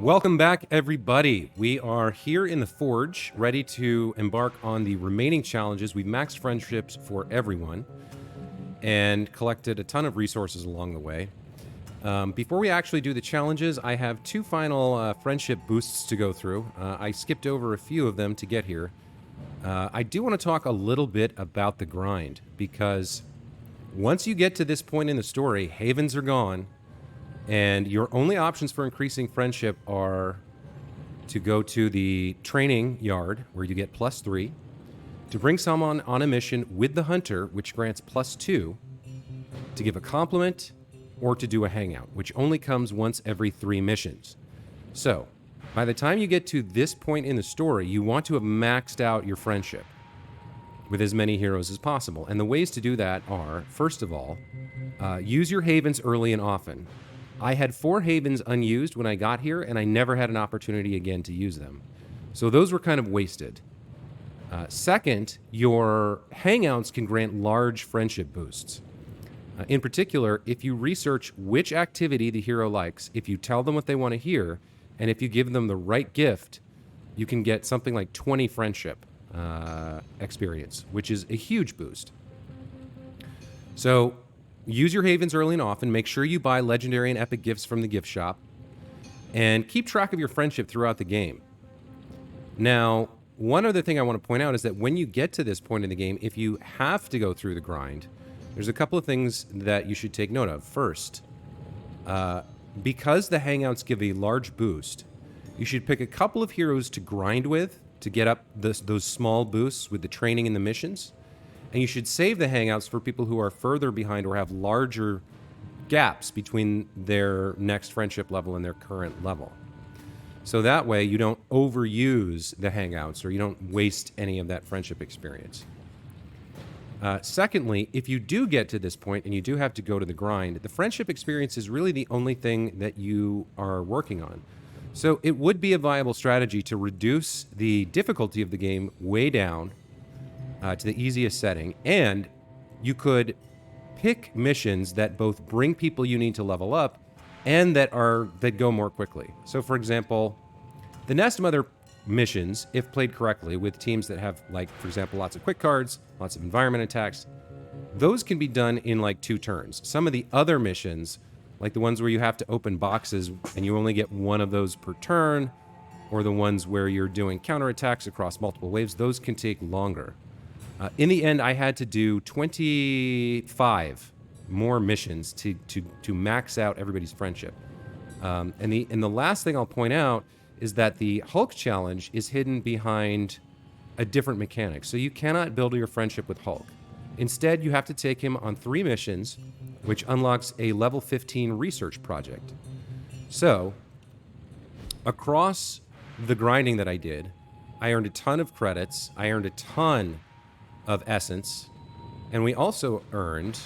Welcome back, everybody. We are here in the Forge, ready to embark on the remaining challenges. We've maxed friendships for everyone and collected a ton of resources along the way. Before we actually do the challenges, I have two final friendship boosts to go through. I skipped over a few of them to get here. I do want to talk a little bit about the grind, because once you get to this point in the story, havens are gone. And your only options for increasing friendship are to go to the training yard, where you get +3, to bring someone on a mission with the hunter, which grants +2, to give a compliment, or to do a hangout, which only comes once every 3 missions. So, by the time you get to this point in the story, you want to have maxed out your friendship with as many heroes as possible. And the ways to do that are, first of all, use your havens early and often. I had 4 havens unused when I got here, and I never had an opportunity again to use them. So those were kind of wasted. Second, your hangouts can grant large friendship boosts. In particular, if you research which activity the hero likes, if you tell them what they want to hear, and if you give them the right gift, you can get something like 20 friendship experience, which is a huge boost. So use your havens early and often. Make sure you buy legendary and epic gifts from the gift shop. And keep track of your friendship throughout the game. Now, one other thing I want to point out is that when you get to this point in the game, if you have to go through the grind, there's a couple of things that you should take note of. First, because the hangouts give a large boost, you should pick a couple of heroes to grind with to get up those small boosts with the training and the missions. And you should save the hangouts for people who are further behind or have larger gaps between their next friendship level and their current level. So that way you don't overuse the hangouts, or you don't waste any of that friendship experience. Secondly, if you do get to this point and you do have to go to the grind, the friendship experience is really the only thing that you are working on. So it would be a viable strategy to reduce the difficulty of the game way down to the easiest setting, and you could pick missions that both bring people you need to level up and that go more quickly. So, for example, the Nest Mother missions, if played correctly with teams that have, like, for example, lots of quick cards, lots of environment attacks, those can be done in like 2 turns. Some of the other missions, like the ones where you have to open boxes and you only get one of those per turn, or the ones where you're doing counterattacks across multiple waves, those can take longer. In the end, I had to do 25 more missions to max out everybody's friendship. And the last thing I'll point out is that the Hulk challenge is hidden behind a different mechanic. So you cannot build your friendship with Hulk. Instead, you have to take him on 3 missions, which unlocks a level 15 research project. So, across the grinding that I did, I earned a ton of credits, I earned a ton of essence, and we also earned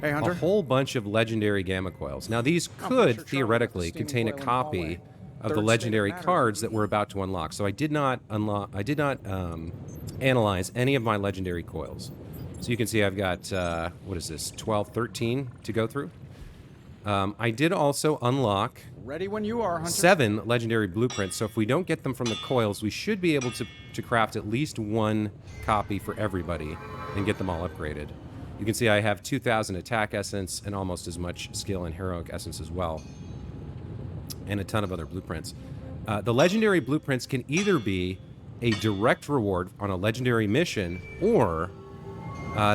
a whole bunch of legendary gamma coils. Now, these could theoretically contain a copy of the legendary cards that we're about to unlock. So I did not analyze any of my legendary coils. So you can see I've got, what is this, 12, 13 to go through. I did also unlock ready when you are, Hunter. 7 legendary blueprints. So if we don't get them from the coils, we should be able to craft at least 1 copy for everybody and get them all upgraded. You can see I have 2,000 attack essence and almost as much skill and heroic essence as well, and a ton of other blueprints. The legendary blueprints can either be a direct reward on a legendary mission, or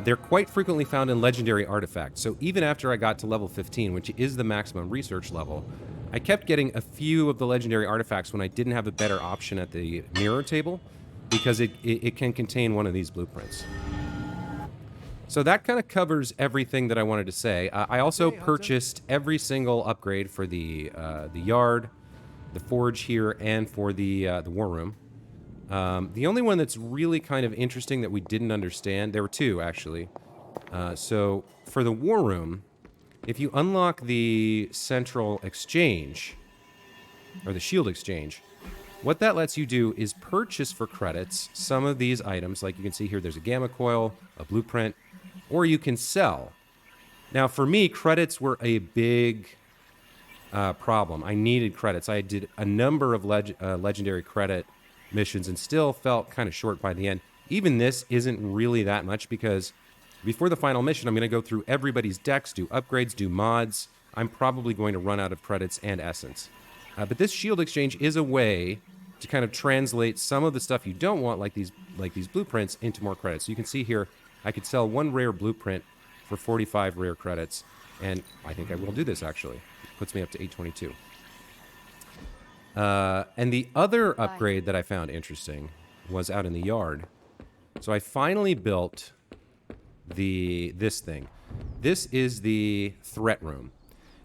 they're quite frequently found in legendary artifacts. So even after I got to level 15, which is the maximum research level, I kept getting a few of the legendary artifacts when I didn't have a better option at the mirror table, because it can contain one of these blueprints. So that kind of covers everything that I wanted to say. I also purchased every single upgrade for the yard, the forge here, and for the war room. The only one that's really kind of interesting that we didn't understand, there were 2 actually. So for the war room, if you unlock the central exchange, or the shield exchange, what that lets you do is purchase for credits some of these items. Like you can see here, there's a gamma coil, a blueprint, or you can sell. Now, for me, credits were a big problem. I needed credits. I did a number of legendary credit missions and still felt kind of short by the end. Even this isn't really that much because before the final mission, I'm going to go through everybody's decks, do upgrades, do mods. I'm probably going to run out of credits and essence. But this shield exchange is a way to kind of translate some of the stuff you don't want, like these blueprints, into more credits. So you can see here, I could sell one rare blueprint for 45 rare credits, and I think I will do this, actually. It puts me up to 822. And the other upgrade that I found interesting was out in the yard. So I finally built this thing. This is the threat room.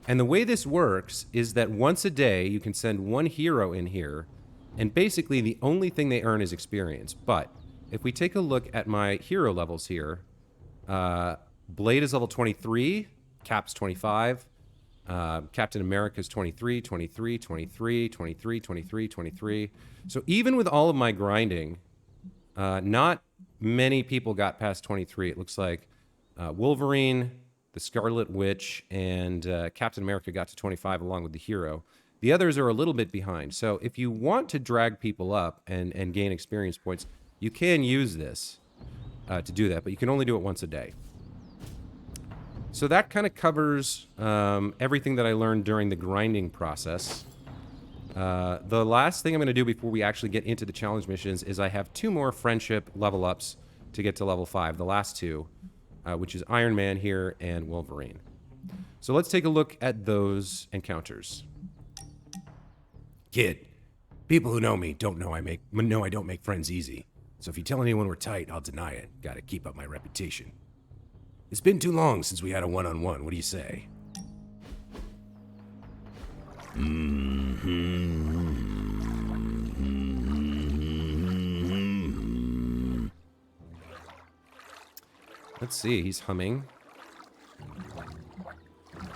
And the way this works is that once a day, you can send one hero in here, and basically the only thing they earn is experience. But if we take a look at my hero levels here, Blade is level 23, Cap's 25, Captain America's 23, 23, 23, 23, 23, 23. So even with all of my grinding, not many people got past 23. It looks like Wolverine, the Scarlet Witch, and Captain America got to 25 along with the hero. The others are a little bit behind. So if you want to drag people up and gain experience points, you can use this to do that, but you can only do it once a day. So that kind of covers everything that I learned during the grinding process. The last thing I'm going to do before we actually get into the challenge missions is I have 2 more friendship level ups to get to level 5, the last 2, which is Iron Man here and Wolverine. So let's take a look at those encounters. Kid, people who know me don't know I don't make friends easy. So if you tell anyone we're tight, I'll deny it. Gotta keep up my reputation. It's been too long since we had a one-on-one. What do you say? Let's see, he's humming.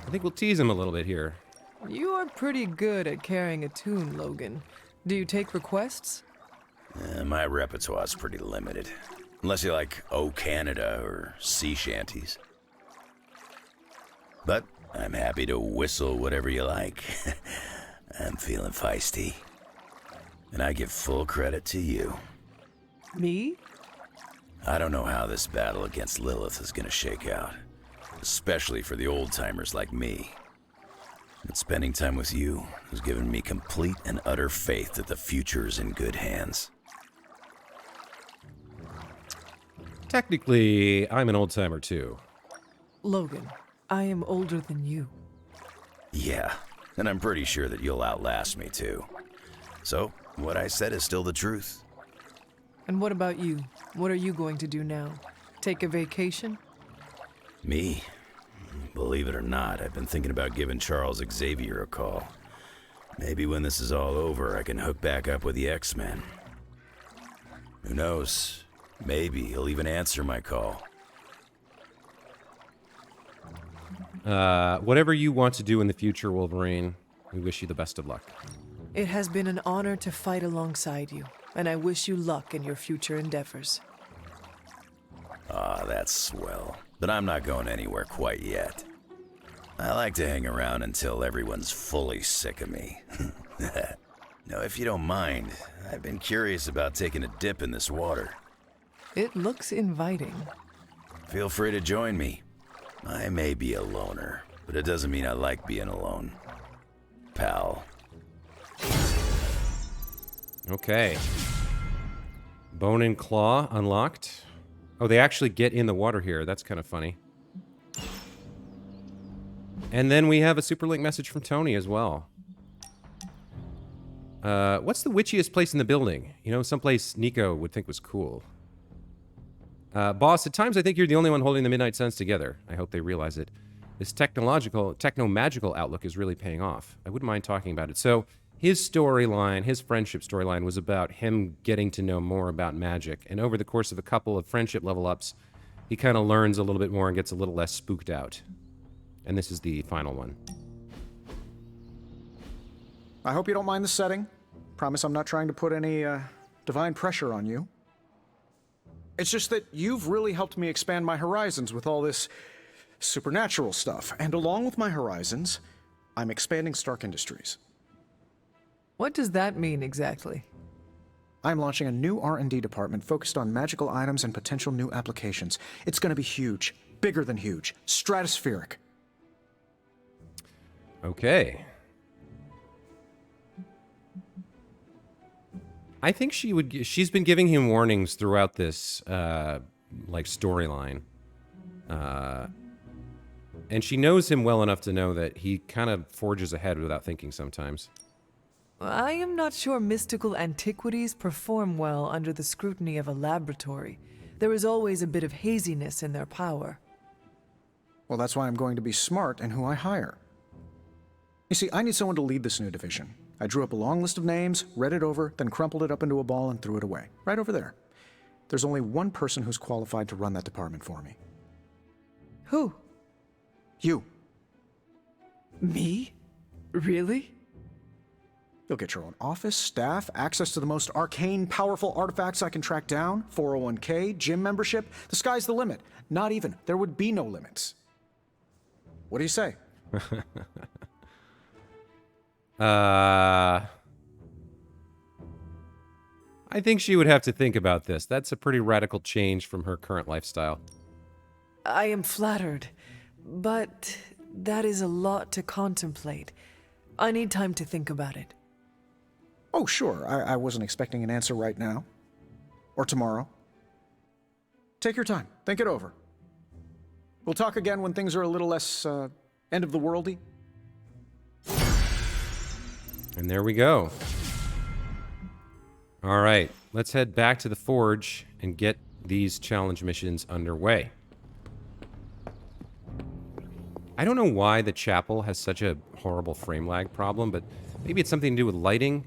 I think we'll tease him a little bit here. You are pretty good at carrying a tune, Logan. Do you take requests? My repertoire's pretty limited. Unless you like O Canada or sea shanties. But I'm happy to whistle whatever you like. I'm feeling feisty. And I give full credit to you. Me? I don't know how this battle against Lilith is gonna shake out. Especially for the old-timers like me. But spending time with you has given me complete and utter faith that the future is in good hands. Technically, I'm an old-timer too. Logan, I am older than you. Yeah, and I'm pretty sure that you'll outlast me too. So, what I said is still the truth. And what about you? What are you going to do now? Take a vacation? Me? Believe it or not, I've been thinking about giving Charles Xavier a call. Maybe when this is all over, I can hook back up with the X-Men. Who knows? Maybe he'll even answer my call. Whatever you want to do in the future, Wolverine, we wish you the best of luck. It has been an honor to fight alongside you, and I wish you luck in your future endeavors. Ah, that's swell. But I'm not going anywhere quite yet. I like to hang around until everyone's fully sick of me. Now, if you don't mind, I've been curious about taking a dip in this water. It looks inviting. Feel free to join me. I may be a loner, but it doesn't mean I like being alone. Pal. Okay. Bone and Claw unlocked. Oh, they actually get in the water here. That's kind of funny. And then we have a super link message from Tony as well. What's the witchiest place in the building? You know, someplace Nico would think was cool. Boss, at times I think you're the only one holding the Midnight Suns together. I hope they realize it. This techno-magical outlook is really paying off. I wouldn't mind talking about it. So, his storyline, his friendship storyline, was about him getting to know more about magic. And over the course of a couple of friendship level ups, he kind of learns a little bit more and gets a little less spooked out. And this is the final one. I hope you don't mind the setting. Promise I'm not trying to put any divine pressure on you. It's just that you've really helped me expand my horizons with all this supernatural stuff. And along with my horizons, I'm expanding Stark Industries. What does that mean exactly? I'm launching a new R&D department focused on magical items and potential new applications. It's going to be huge. Bigger than huge. Stratospheric. Okay. I think she's been giving him warnings throughout this, like, storyline. And she knows him well enough to know that he kind of forges ahead without thinking sometimes. I am not sure mystical antiquities perform well under the scrutiny of a laboratory. There is always a bit of haziness in their power. Well, that's why I'm going to be smart in who I hire. You see, I need someone to lead this new division. I drew up a long list of names, read it over, then crumpled it up into a ball and threw it away. Right over there. There's only one person who's qualified to run that department for me. Who? You. Me? Really? You'll get your own office, staff, access to the most arcane, powerful artifacts I can track down, 401k, gym membership. The sky's the limit. Not even. There would be no limits. What do you say? I think she would have to think about this. That's a pretty radical change from her current lifestyle. I am flattered, but that is a lot to contemplate. I need time to think about it. Oh, sure. I wasn't expecting an answer right now. Or tomorrow. Take your time. Think it over. We'll talk again when things are a little less, end of the worldy. And there we go. All right, let's head back to the Forge and get these challenge missions underway. I don't know why the chapel has such a horrible frame lag problem, but maybe it's something to do with lighting.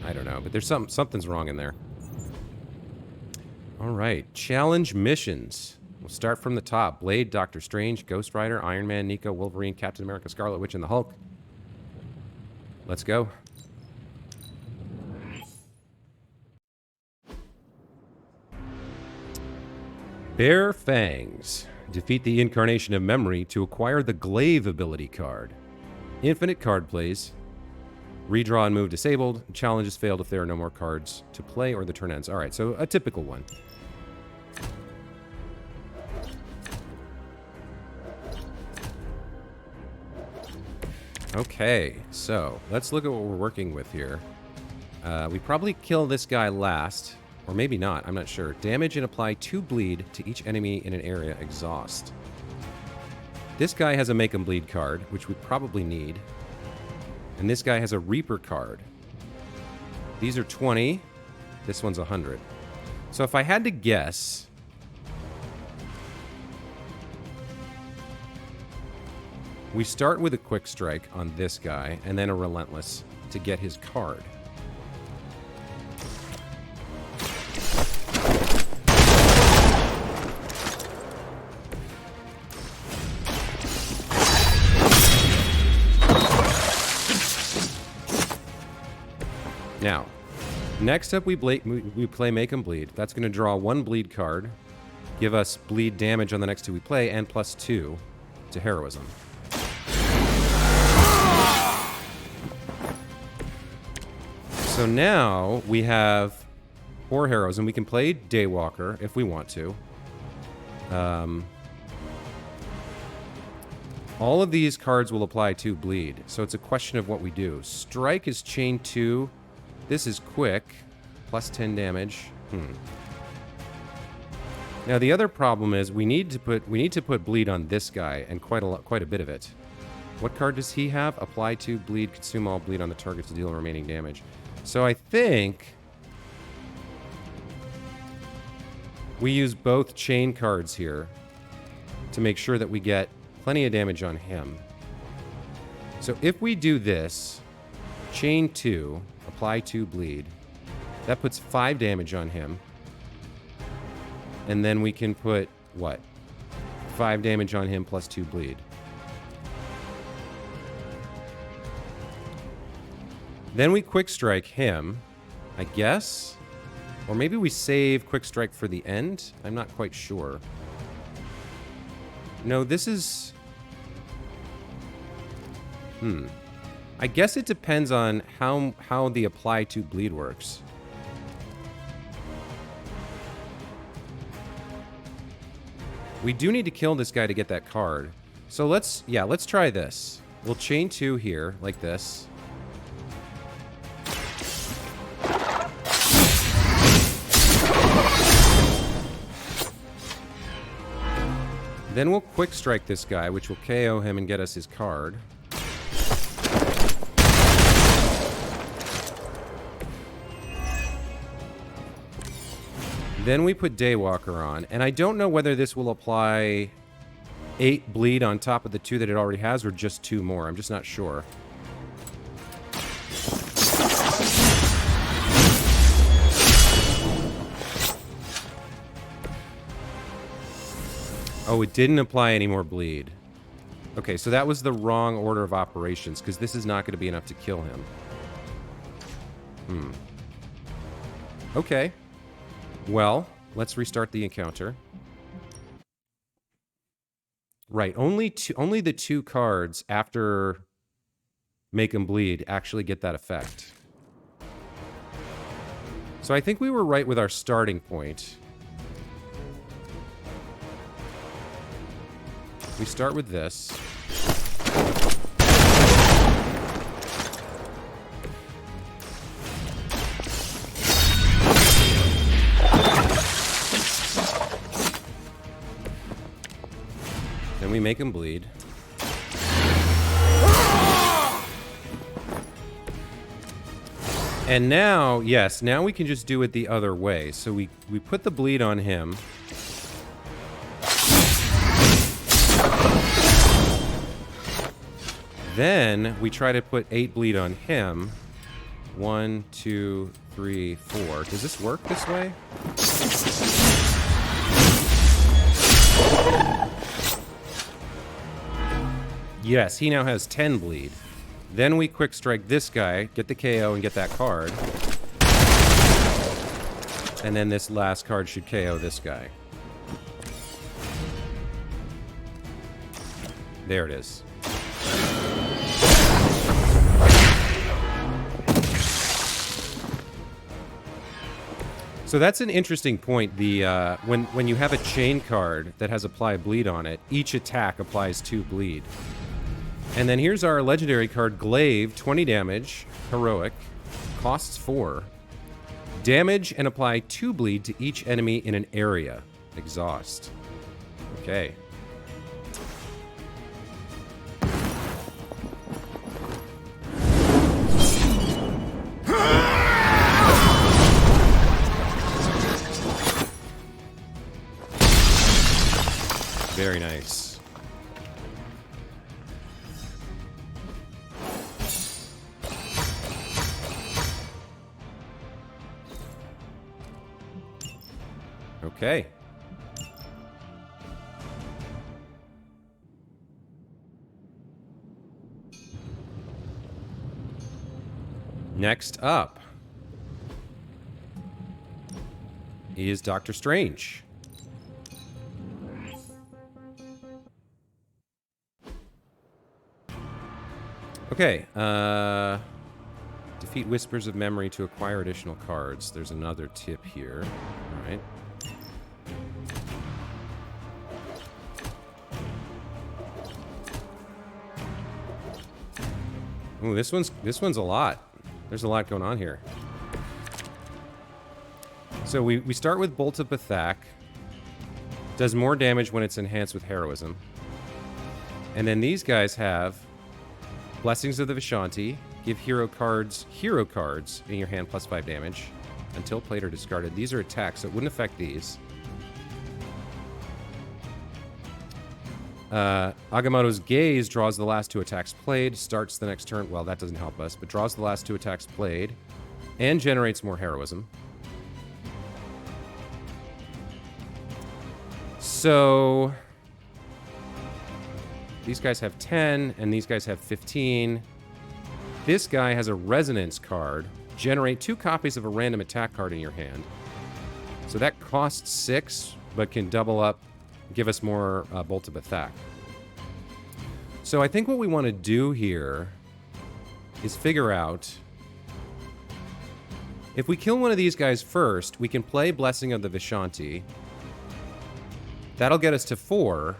I don't know, but there's something's wrong in there. All right, challenge missions. We'll start from the top. Blade, Doctor Strange, Ghost Rider, Iron Man, Nico, Wolverine, Captain America, Scarlet Witch, and the Hulk. Let's go. Bare Fangs. Defeat the Incarnation of Memory to acquire the Glaive ability card. Infinite card plays. Redraw and move disabled. Challenges failed if there are no more cards to play or the turn ends. Alright, so a typical one. Okay, so let's look at what we're working with here. We probably kill this guy last, or maybe not, I'm not sure. Damage and apply 2 bleed to each enemy in an area. Exhaust. This guy has a Make 'em Bleed card, which we probably need. And this guy has a Reaper card. These are 20. This one's 100. So if I had to guess, we start with a Quick Strike on this guy, and then a Relentless to get his card. Now, next up we play Make 'em Bleed. That's going to draw 1 bleed card, give us bleed damage on the next 2 we play, and +2 to Heroism. So now we have 4 Heroism. We can play Daywalker if we want to. All of these cards will apply 2 bleed, so it's a question of what we do. Strike is chain 2. This is quick, +10 damage. Now the other problem is we need to put bleed on this guy, and quite a bit of it. What card does he have? Apply 2 bleed, consume all bleed on the target to deal remaining damage. So I think we use both chain cards here to make sure that we get plenty of damage on him. So if we do this, chain 2, apply 2 bleed, that puts 5 damage on him. And then we can put, what? 5 damage on him +2 bleed. Then we Quick Strike him, I guess? Or maybe we save Quick Strike for the end? I'm not quite sure. No, this is... I guess it depends on how the apply to bleed works. We do need to kill this guy to get that card. So let's try this. We'll chain 2 here, like this. Then we'll quick strike this guy, which will KO him and get us his card. Then we put Daywalker on, and I don't know whether this will apply 8 bleed on top of the 2 that it already has, or just 2 more. I'm just not sure. Oh, it didn't apply any more bleed. Okay, so that was the wrong order of operations, because this is not going to be enough to kill him. Okay. Well, let's restart the encounter. Right, only the 2 cards after Make 'em Bleed actually get that effect. So I think we were right with our starting point. We start with this. Then we make him bleed. And now, yes, now we can just do it the other way. So we put the bleed on him. Then we try to put 8 bleed on him. 1, 2, 3, 4. Does this work this way? Yes, he now has 10 bleed. Then we quick strike this guy, get the KO and get that card. And then this last card should KO this guy. There it is. So that's an interesting point. The when you have a chain card that has apply bleed on it, each attack applies 2 bleed. And then here's our legendary card, Glaive, 20 damage, heroic, costs 4. Damage and apply 2 bleed to each enemy in an area. Exhaust. Okay. Very nice. Okay. Next up is Doctor Strange. Okay, defeat Whispers of Memory to acquire additional cards. There's another tip here. All right. Ooh, this one's a lot. There's a lot going on here. So we start with Bolt of Bathak. Does more damage when it's enhanced with Heroism. And then these guys have Blessings of the Vishanti. Give hero cards in your hand plus 5 damage until played or discarded. These are attacks, so it wouldn't affect these. Agamotto's Gaze draws the last 2 attacks played, starts the next turn. Well, that doesn't help us, but draws the last 2 attacks played and generates more heroism. So these guys have 10 and these guys have 15. This guy has a resonance card. Generate 2 copies of a random attack card in your hand. So that costs 6, but can double up. Give us more Bolt of Bathak. So I think what we want to do here is figure out... If we kill one of these guys first, we can play Blessing of the Vishanti. That'll get us to 4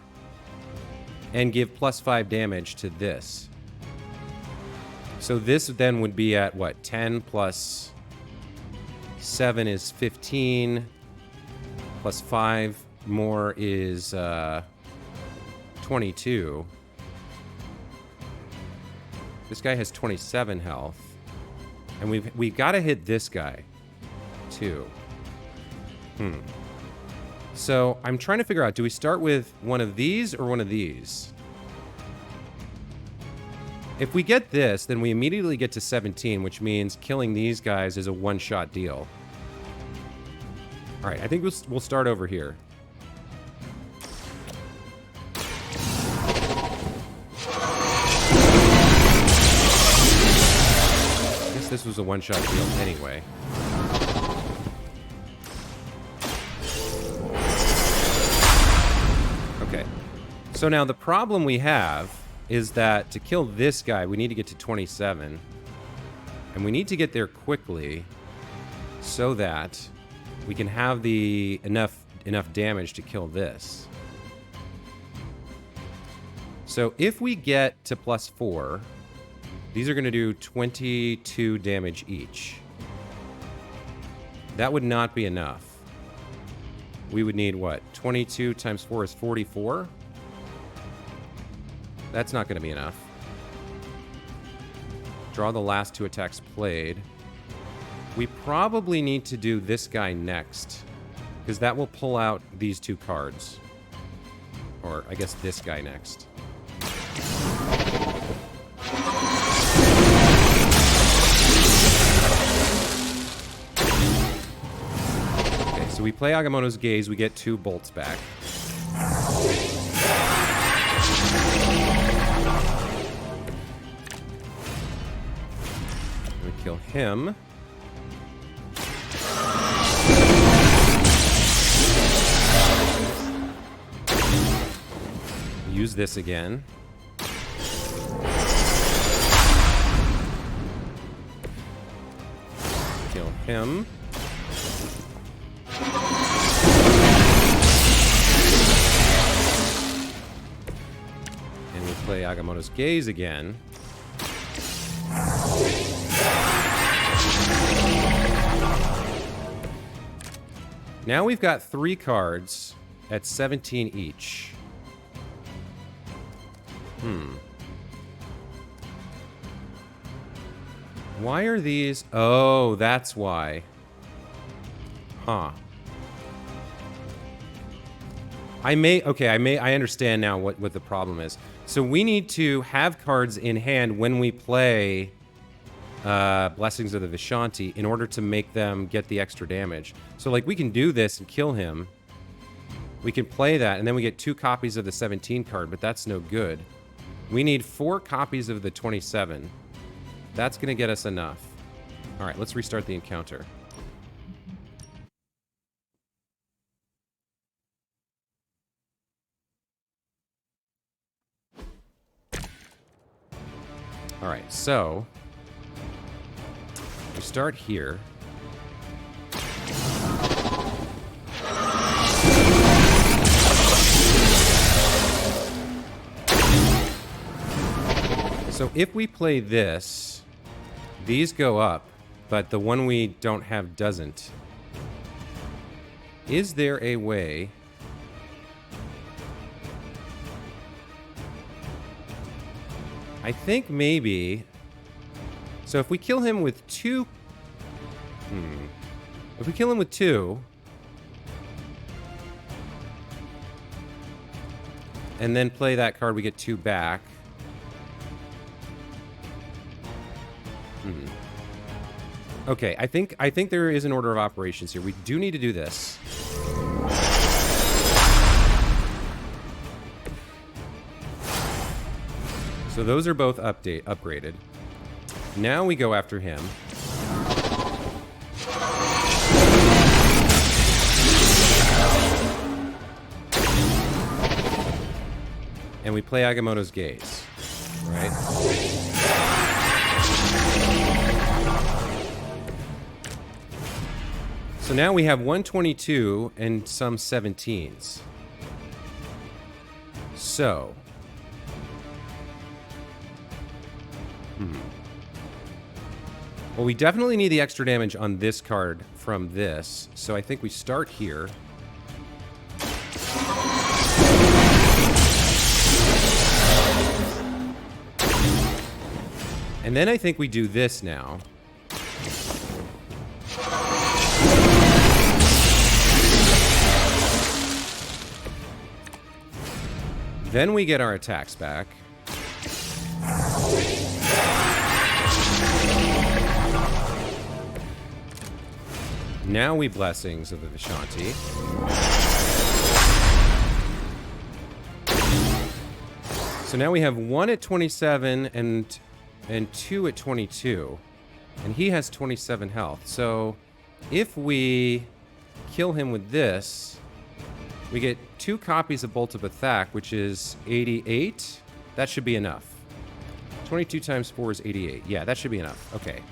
and give +5 damage to this. So this then would be at what? 10 plus 7 is 15 plus 5 more is 22. This guy has 27 health. And we've got to hit this guy, too. So I'm trying to figure out, do we start with one of these or one of these? If we get this, then we immediately get to 17, which means killing these guys is a one-shot deal. All right, I think we'll start over here. This was a one-shot deal anyway. Okay. So now the problem we have is that to kill this guy, we need to get to 27. And we need to get there quickly so that we can have the enough damage to kill this. So if we get to +4... these are going to do 22 damage each. That would not be enough. We would need, what? 22 times 4 is 44? That's not going to be enough. Draw the last 2 attacks played. We probably need to do this guy next, because that will pull out these 2 cards. Or, I guess, this guy next. So we play Agamotto's Gaze, we get 2 bolts back. We kill him. Use this again. Kill him. Play Agamotto's Gaze again. Now we've got 3 cards at 17 each. Why are these... Oh, that's why. Huh. I understand now what the problem is. So we need to have cards in hand when we play Blessings of the Vishanti in order to make them get the extra damage. So, like, we can do this and kill him. We can play that, and then we get 2 copies of the 17 card, but that's no good. We need 4 copies of the 27. That's going to get us enough. All right, let's restart the encounter. All right, so we start here. So if we play this, these go up, but the one we don't have doesn't. Is there a way... I think maybe... So if we kill him with 2... If we kill him with 2... and then play that card, we get 2 back. Okay, I think there is an order of operations here. We do need to do this. So those are both upgraded. Now we go after him. And we play Agamotto's Gaze. Right. So now we have 122 and some 17s. So. Well, we definitely need the extra damage on this card from this. So I think we start here. And then I think we do this now. Then we get our attacks back. Now we Blessings of the Vishanti. So now we have 1 at 27 and 2 at 22. And he has 27 health. So if we kill him with this, we get 2 copies of Bolt of Attack, which is 88. That should be enough. 22 times 4 is 88. Yeah, that should be enough. Okay.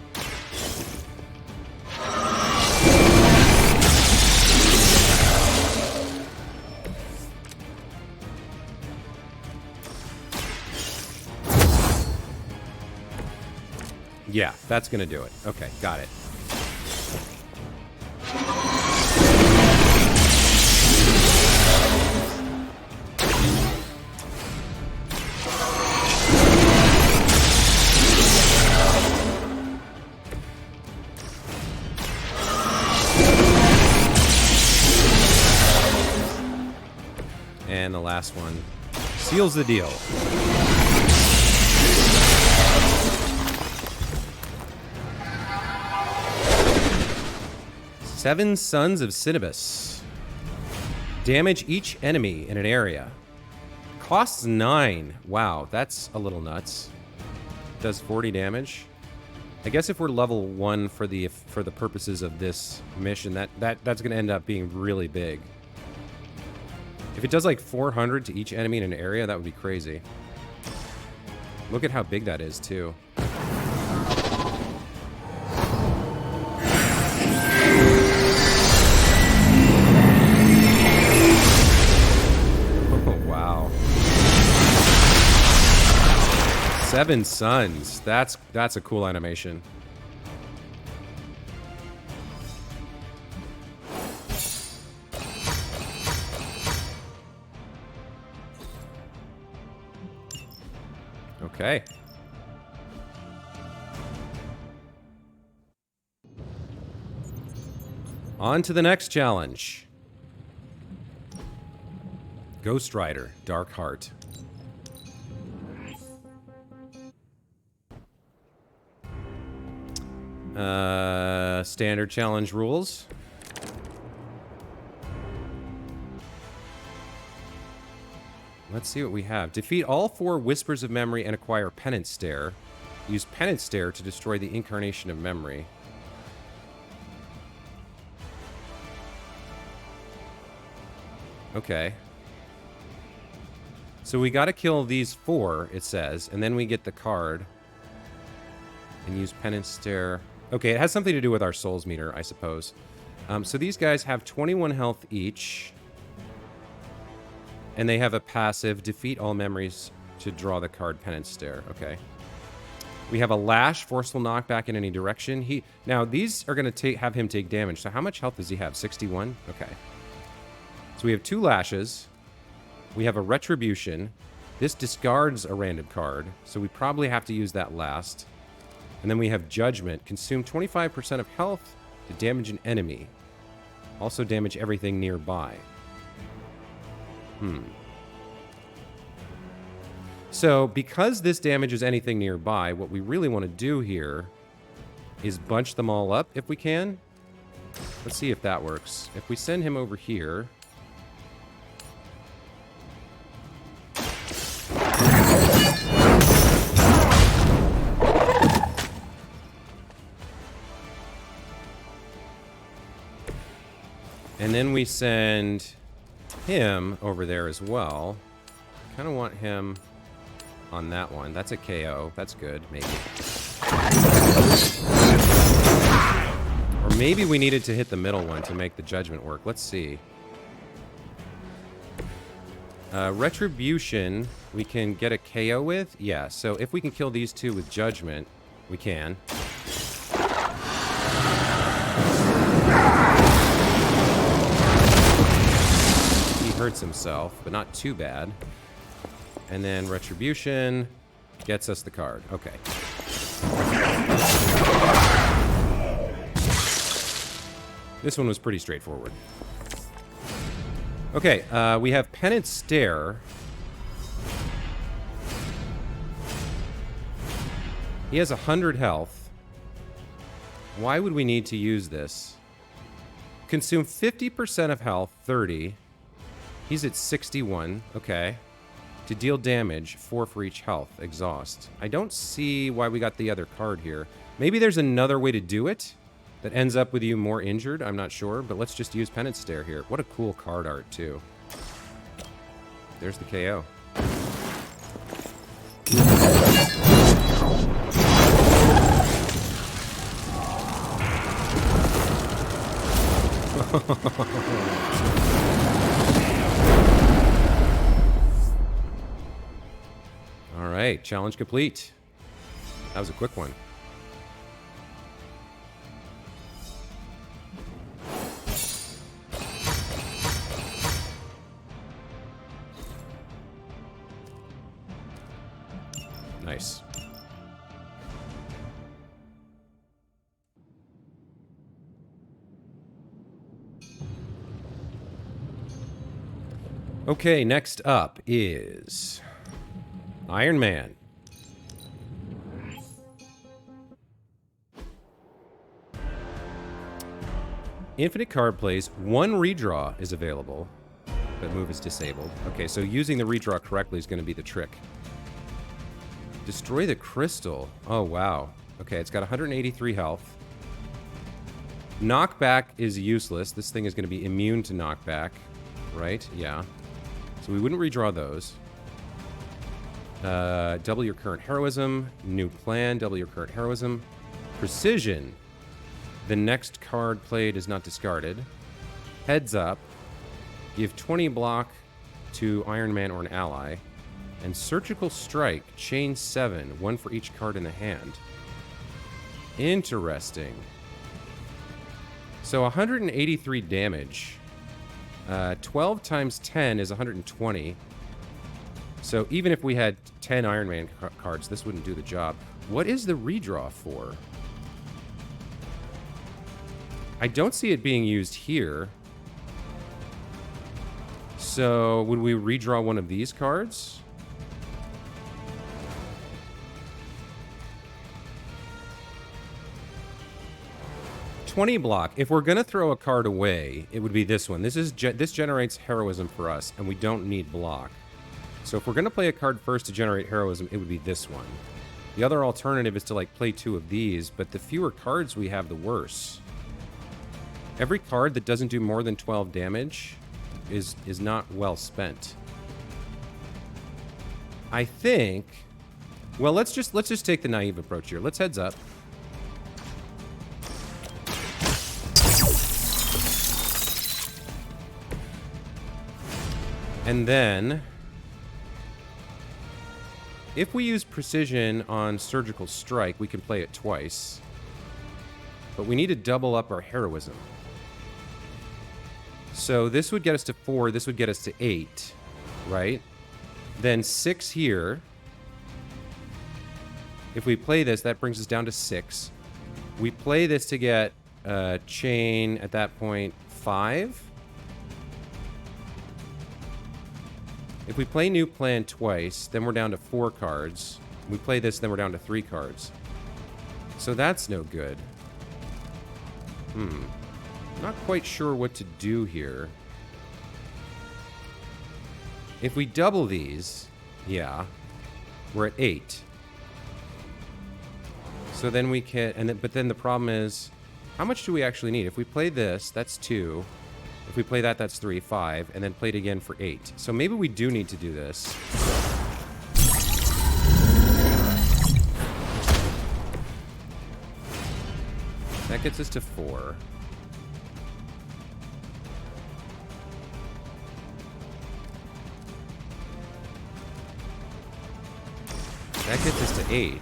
Yeah, that's gonna do it. Okay, got it. And the last one seals the deal. Seven Sons of Cinnabus. Damage each enemy in an area. Costs 9. Wow, that's a little nuts. Does 40 damage. I guess if we're level 1 for the purposes of this mission, that's going to end up being really big. If it does like 400 to each enemy in an area, that would be crazy. Look at how big that is, too. Seven Sons. That's a cool animation. Okay. On to the next challenge. Ghost Rider, Dark Heart. Standard challenge rules. Let's see what we have. Defeat all 4 Whispers of Memory and acquire Penance Stare. Use Penance Stare to destroy the Incarnation of Memory. Okay. So we gotta kill these 4, it says, and then we get the card. And use Penance Stare. Okay, it has something to do with our souls meter, I suppose. So these guys have 21 health each. And they have a passive, defeat all memories to draw the card Penance Stare. Okay. We have a Lash, forceful knockback in any direction. Now, these are going to have him take damage. So how much health does he have? 61? Okay. So we have 2 Lashes. We have a Retribution. This discards a random card, so we probably have to use that last. And then we have Judgment. Consume 25% of health to damage an enemy. Also damage everything nearby. So, because this damages anything nearby, what we really want to do here is bunch them all up if we can. Let's see if that works. If we send him over here... And then we send him over there as well. Kind of want him... on that one. That's a KO. That's good, maybe. Or maybe we needed to hit the middle one to make the judgment work. Let's see. Retribution, we can get a KO with? Yeah, so if we can kill these two with judgment, we can. He hurts himself, but not too bad. And then Retribution gets us the card. Okay. This one was pretty straightforward. Okay, we have Penance Stare. He has 100 health. Why would we need to use this? Consume 50% of health, 30. He's at 61, okay. To deal damage, 4 for each health, exhaust. I don't see why we got the other card here. Maybe there's another way to do it that ends up with you more injured, I'm not sure, but let's just use Penance Stare here. What a cool card art, too. There's the KO. All right, challenge complete. That was a quick one. Nice. Okay, next up is Iron Man. Infinite card plays. 1 redraw is available, but move is disabled. Okay, so using the redraw correctly is going to be the trick. Destroy the crystal. Oh, wow. Okay, it's got 183 health. Knockback is useless. This thing is going to be immune to knockback. Right? Yeah. So we wouldn't redraw those. Double your current heroism. New plan. Double your current heroism. Precision. The next card played is not discarded. Heads up. Give 20 block to Iron Man or an ally. And Surgical Strike, chain 7, 1 for each card in the hand. Interesting. So 183 damage. 12 times 10 is 120. So even if we had 10 Iron Man cards, this wouldn't do the job. What is the redraw for? I don't see it being used here. So would we redraw one of these cards? $20 block. If we're gonna throw a card away, it would be this one. This generates heroism for us, and we don't need block. So if we're gonna play a card first to generate heroism, it would be this one. The other alternative is to like play 2 of these, but the fewer cards we have, the worse. Every card that doesn't do more than 12 damage is not well spent. I think. Well, let's just take the naive approach here. Let's heads up. And then, if we use precision on Surgical Strike, we can play it twice. But we need to double up our heroism. So this would get us to 4, this would get us to 8, right? Then 6 here. If we play this, that brings us down to 6. We play this to get chain, at that point, 5. If we play new plan twice, then we're down to 4 cards. We play this, then we're down to 3 cards. So that's no good. Not quite sure what to do here. If we double these, yeah, we're at 8. So then we can, but then the problem is, how much do we actually need? If we play this, that's 2. If we play that, that's 3, 5, and then play it again for 8. So maybe we do need to do this. That gets us to 4. That gets us to 8.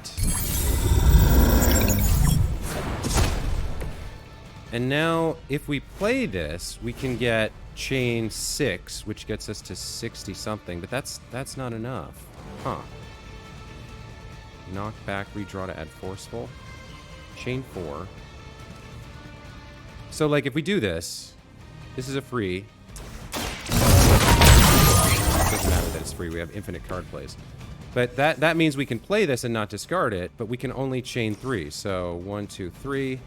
And now, if we play this, we can get chain 6, which gets us to 60-something, but that's not enough. Huh. Knock back, redraw to add forceful. Chain 4. So, like, if we do this, this is a free. It doesn't matter that it's free. We have infinite card plays. But that means we can play this and not discard it, but we can only chain 3. So 1, 2, 3.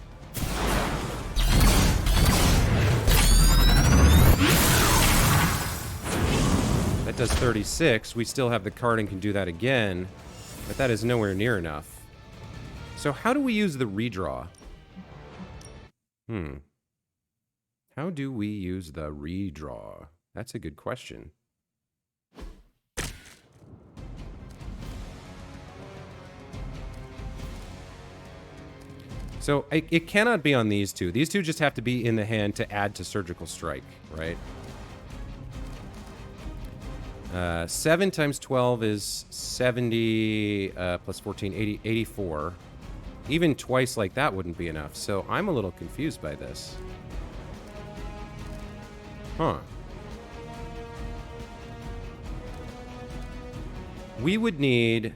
That does 36. We still have the card and can do that again, but that is nowhere near enough. So how do we use the redraw? How do we use the redraw? That's a good question. So it cannot be on these two. These two just have to be in the hand to add to Surgical Strike, right? 7 times 12 is 70 plus 14, 80, 84. Even twice like that wouldn't be enough. So I'm a little confused by this. Huh. We would need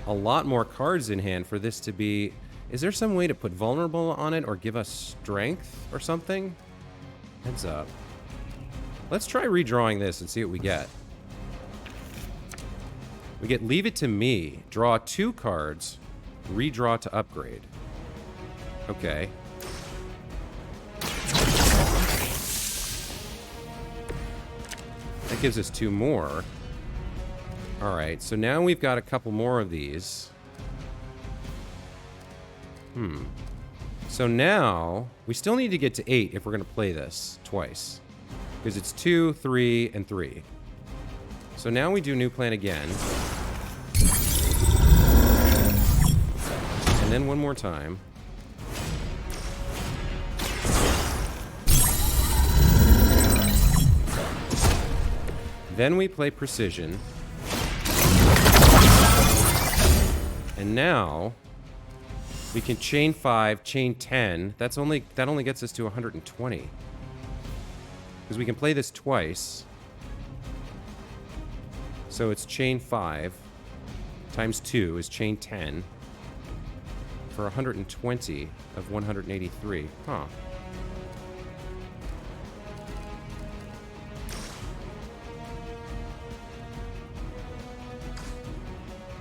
a lot more cards in hand for this to be... Is there some way to put vulnerable on it or give us strength or something? Heads up. Let's try redrawing this and see what we get. We get Leave It to Me. Draw 2 cards. Redraw to upgrade. Okay. That gives us 2 more. Alright, so now we've got a couple more of these. So now, we still need to get to 8 if we're going to play this twice. Because it's 2, 3, and 3. So now we do new plan again. And then one more time. Then we play Precision. And now we can chain 5, chain 10. That only gets us to 120. Because we can play this twice. So it's chain 5 times 2 is chain 10 for 120 of 183. Huh.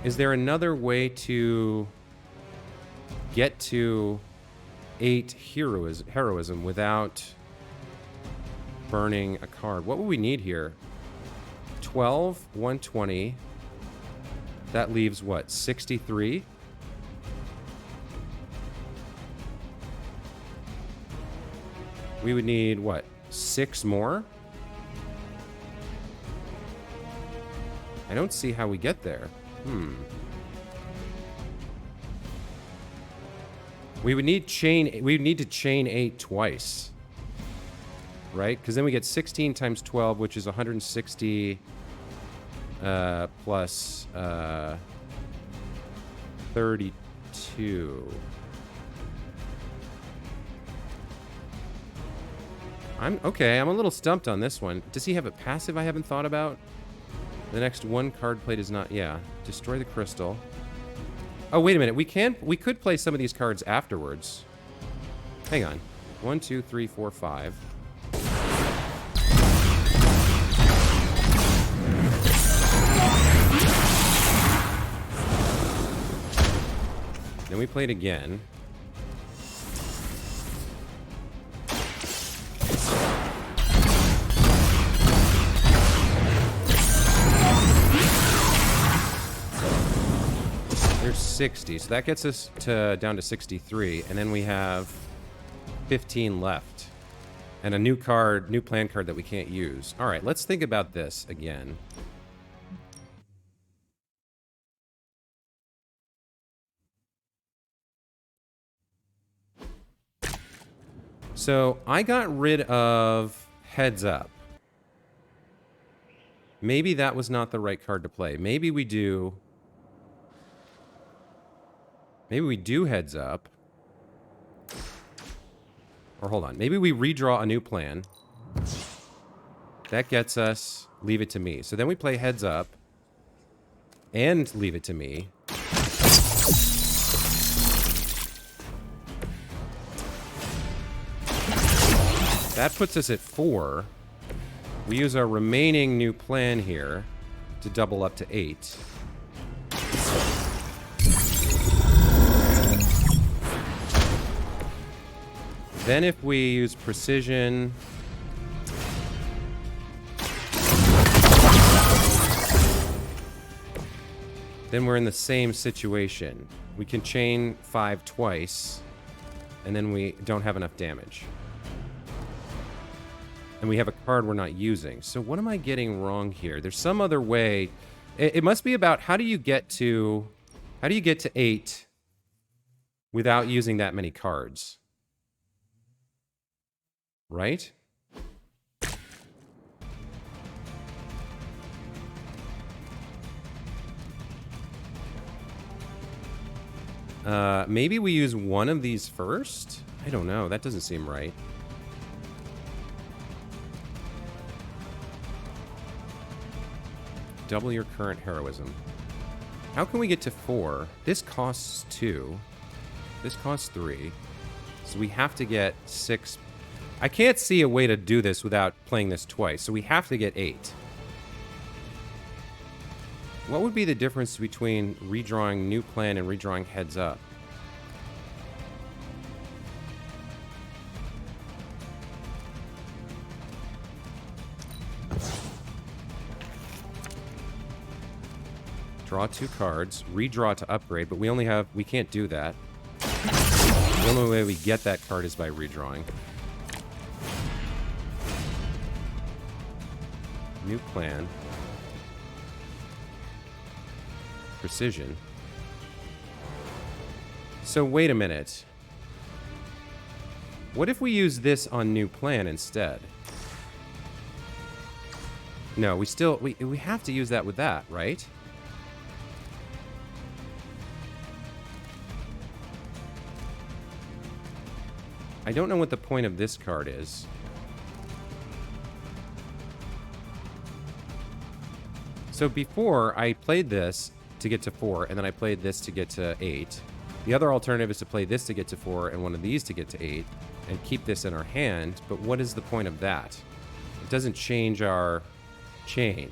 Is there another way to get to 8 heroism without burning a card? What would we need here? 12, 120. That leaves what? 63? We would need what? 6 more? I don't see how we get there. We would need to chain 8 twice. Right? Because then we get 16 times 12, which is 160 plus 32. I'm a little stumped on this one. Does he have a passive I haven't thought about? The next 1 card played is not... Yeah. Destroy the crystal. Oh, wait a minute. We could play some of these cards afterwards. Hang on. 1, 2, 3, 4, 5. Then we played again. There's 60, so that gets us down to 63, and then we have 15 left. And a new plan card that we can't use. All right, let's think about this again. So I got rid of Heads Up. Maybe that was not the right card to play. Maybe we do... Maybe we do Heads Up. Or hold on. Maybe we redraw a new plan. That gets us Leave It to Me. So then we play Heads Up. And Leave It to Me. That puts us at 4. We use our remaining new plan here to double up to 8. Then if we use Precision... then we're in the same situation. We can chain 5 twice, and then we don't have enough damage. And we have a card we're not using. So what am I getting wrong here? There's some other way. It must be about how do you get to 8 without using that many cards? Right? Maybe we use one of these first? I don't know. That doesn't seem right. Double your current heroism. How can we get to 4? This costs 2. This costs 3. So we have to get 6. I can't see a way to do this without playing this twice. So we have to get 8. What would be the difference between redrawing new plan and redrawing Heads Up? Draw 2 cards, redraw to upgrade, but we can't do that. The only way we get that card is by redrawing. New plan. Precision. So wait a minute. What if we use this on new plan instead? No, we have to use that with that, right? I don't know what the point of this card is. So before, I played this to get to 4, and then I played this to get to 8. The other alternative is to play this to get to 4, and one of these to get to 8, and keep this in our hand, but what is the point of that? It doesn't change our chain.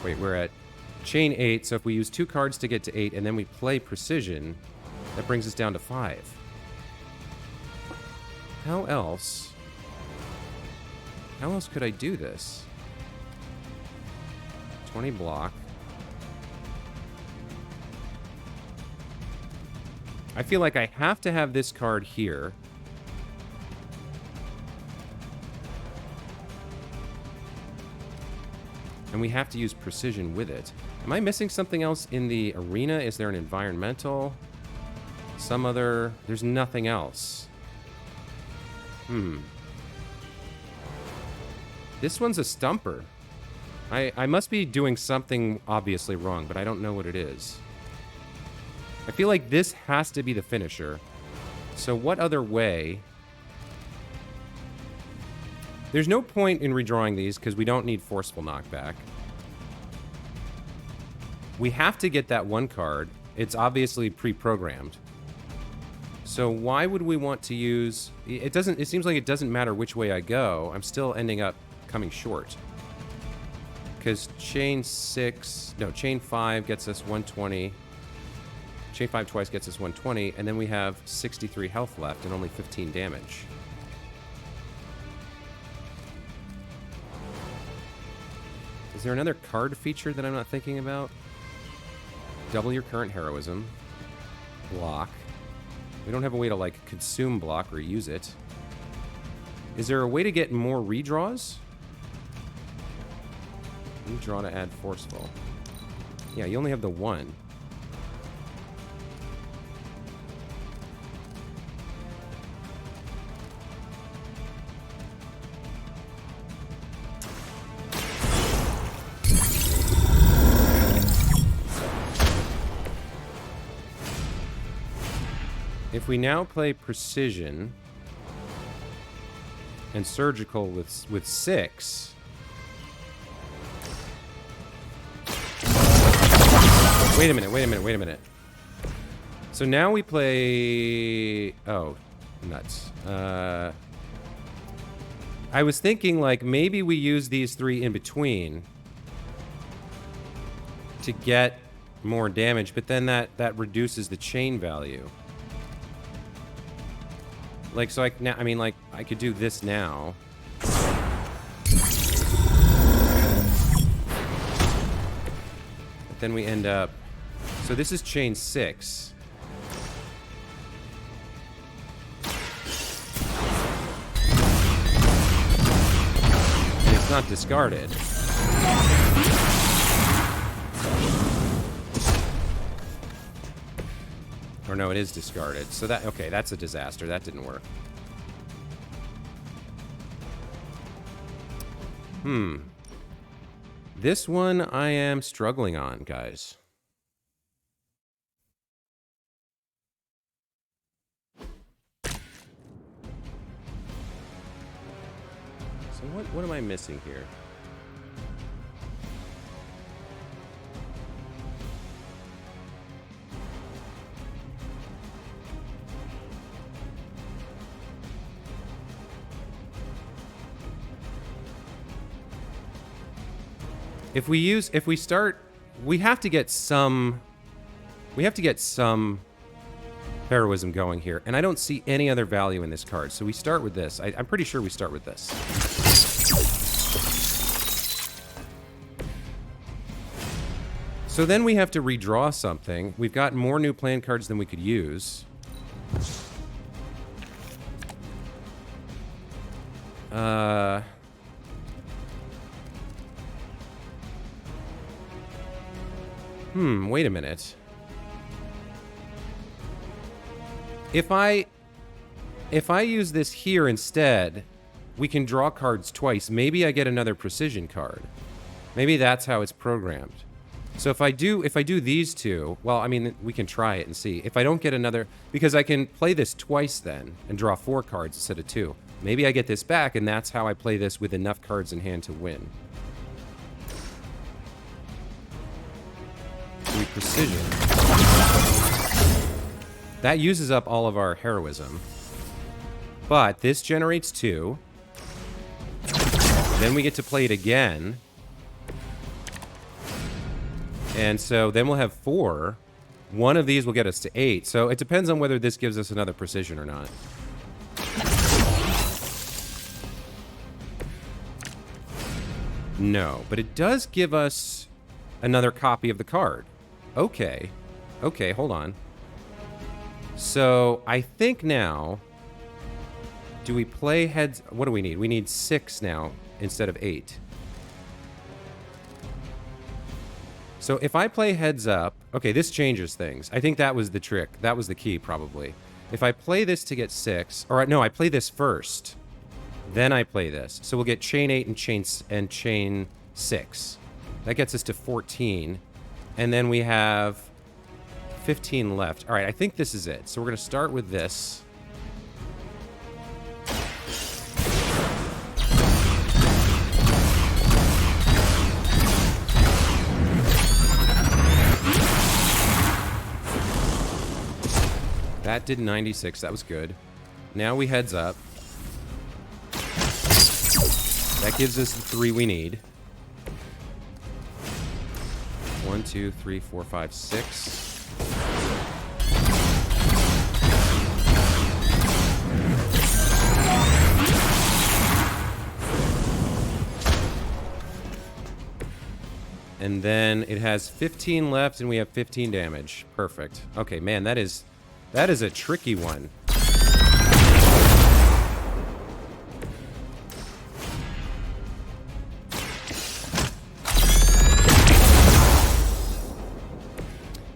Wait, we're at chain 8, so if we use 2 cards to get to 8, and then we play Precision, that brings us down to 5. How else could I do this? 20 block. I feel like I have to have this card here. And we have to use Precision with it. Am I missing something else in the arena? Is there an environmental? Some other... There's nothing else. This one's a stumper. I must be doing something obviously wrong, but I don't know what it is. I feel like this has to be the finisher. So what other way? There's no point in redrawing these because we don't need forceful knockback. We have to get that one card. It's obviously pre-programmed. So why would we want to use... It seems like it doesn't matter which way I go. I'm still ending up coming short. Because chain 5 gets us 120. Chain 5 twice gets us 120, and then we have 63 health left and only 15 damage. Is there another card feature that I'm not thinking about? Double your current heroism. Block. We don't have a way to, like, consume block or use it. Is there a way to get more redraws? Redraw to add forceful. Yeah, you only have the one. if we now play precision and surgical with 6. Wait a minute. So now we play... Oh, nuts. I was thinking, like, maybe we use these 3 in between to get more damage, but then that reduces the chain value. Like, so I could do this now. But then we end up... So this is chain 6. And it's not discarded. Or no, it is discarded. So that, okay, that's a disaster. That didn't work. This one I am struggling on, guys. So what am I missing here? We have to get some heroism going here, and I don't see any other value in this card. So we start with this. I'm pretty sure we start with this. So then we have to redraw something. We've got more new plan cards than we could use. Wait a minute. If I use this here instead, we can draw cards twice. Maybe I get another precision card. Maybe that's how it's programmed. So if I do these two, well, I mean, we can try it and see. If I don't get another, because I can play this twice then and draw 4 cards instead of 2. Maybe I get this back, and that's how I play this with enough cards in hand to win. We precision. That uses up all of our heroism. But this generates 2. Then we get to play it again. And so then we'll have 4. One of these will get us to 8. So it depends on whether this gives us another precision or not. No, but it does give us another copy of the card. Okay. Okay, hold on. So I think now... Do we play heads... What do we need? We need 6 now instead of 8. So if I play heads up... Okay, this changes things. I think that was the trick. That was the key, probably. If I play this to get 6... Or no, I play this first. Then I play this. So we'll get chain 8 and chain 6. That gets us to 14. And then we have 15 left. All right, I think this is it. So we're going to start with this. That did 96. That was good. Now we heads up. That gives us the 3 we need. 1, 2, 3, 4, 5, 6. And then it has 15 left, and we have 15 damage. Perfect. Okay, man, that is a tricky one.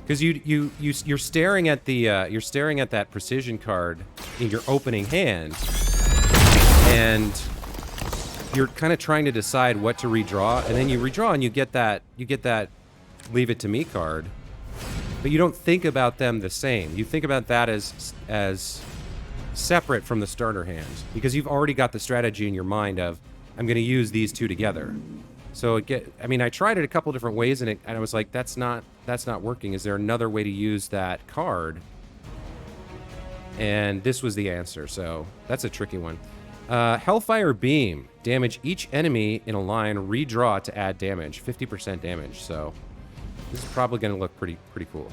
Because you're staring at that precision card in your opening hand, and you're kind of trying to decide what to redraw, and then you redraw and you get that leave it to me card. But you don't think about them the same. You think about that as separate from the starter hand, because you've already got the strategy in your mind of, I'm going to use these two together. So I mean, I tried it a couple different ways, and I was like, that's not working. Is there another way to use that card? And this was the answer. So that's a tricky one. Hellfire Beam. Damage each enemy in a line. Redraw to add damage. 50% damage. So this is probably going to look pretty cool.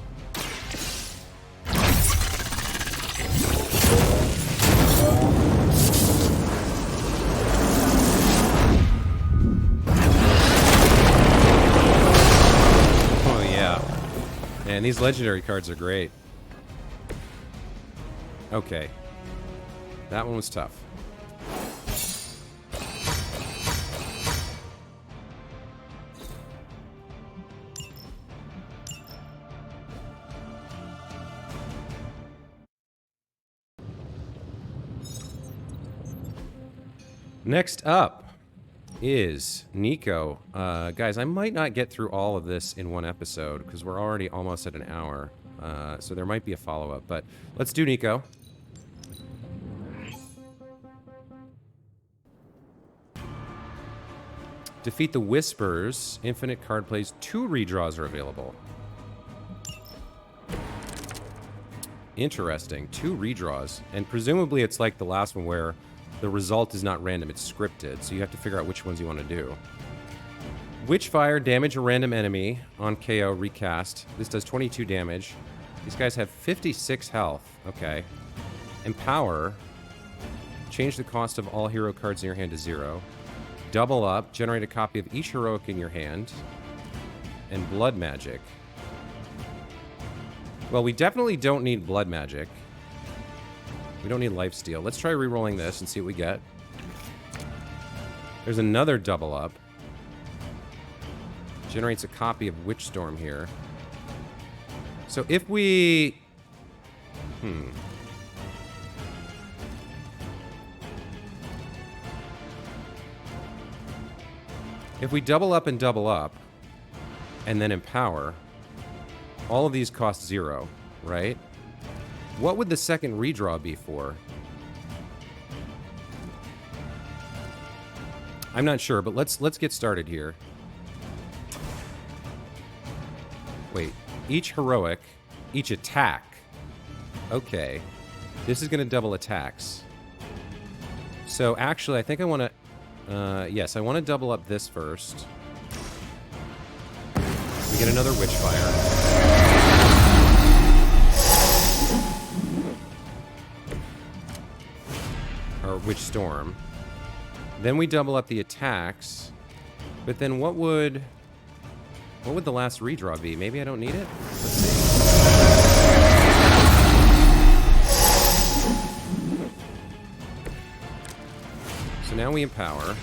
Oh yeah. Man, these legendary cards are great. Okay. That one was tough. Next up is Nico. Guys, I might not get through all of this in one episode because we're already almost at an hour. So there might be a follow-up, but let's do Nico. Defeat the Whispers. Infinite card plays. 2 redraws are available. Interesting. 2 redraws. And presumably it's like the last one where the result is not random, it's scripted, so you have to figure out which ones you want to do. Witchfire, damage a random enemy on KO, recast. This does 22 damage. These guys have 56 health. Okay. Empower. Change the cost of all hero cards in your hand to 0. Double up. Generate a copy of each heroic in your hand. And Blood Magic. Well, we definitely don't need Blood Magic. We don't need Lifesteal. Let's try re-rolling this and see what we get. There's another double up. Generates a copy of Witchstorm here. So if we... If we double up, and then empower, all of these cost 0, right? What would the second redraw be for? I'm not sure, but let's get started here. Wait, each heroic, each attack. Okay, this is going to double attacks. So actually, I think I want to. Yes, I want to double up this first. We get another Witchfire. Or Witchstorm. Then we double up the attacks. But then what would the last redraw be? Maybe I don't need it? Let's see. So now we empower.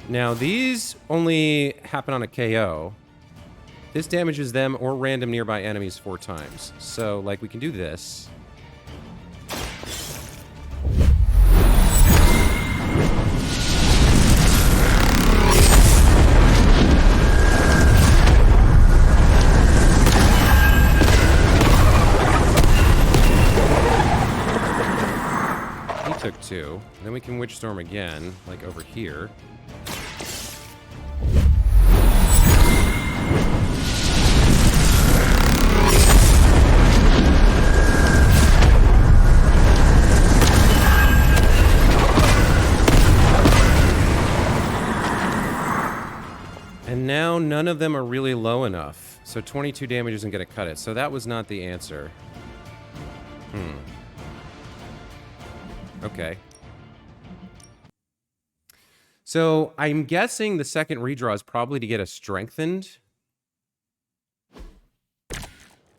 Now these only happen on a KO. This damages them or random nearby enemies 4 times. So, like, we can do this. He took 2. Then we can Witchstorm again, like over here. And now none of them are really low enough. So 22 damage isn't going to cut it. So that was not the answer. Okay. So I'm guessing the second redraw is probably to get a strengthened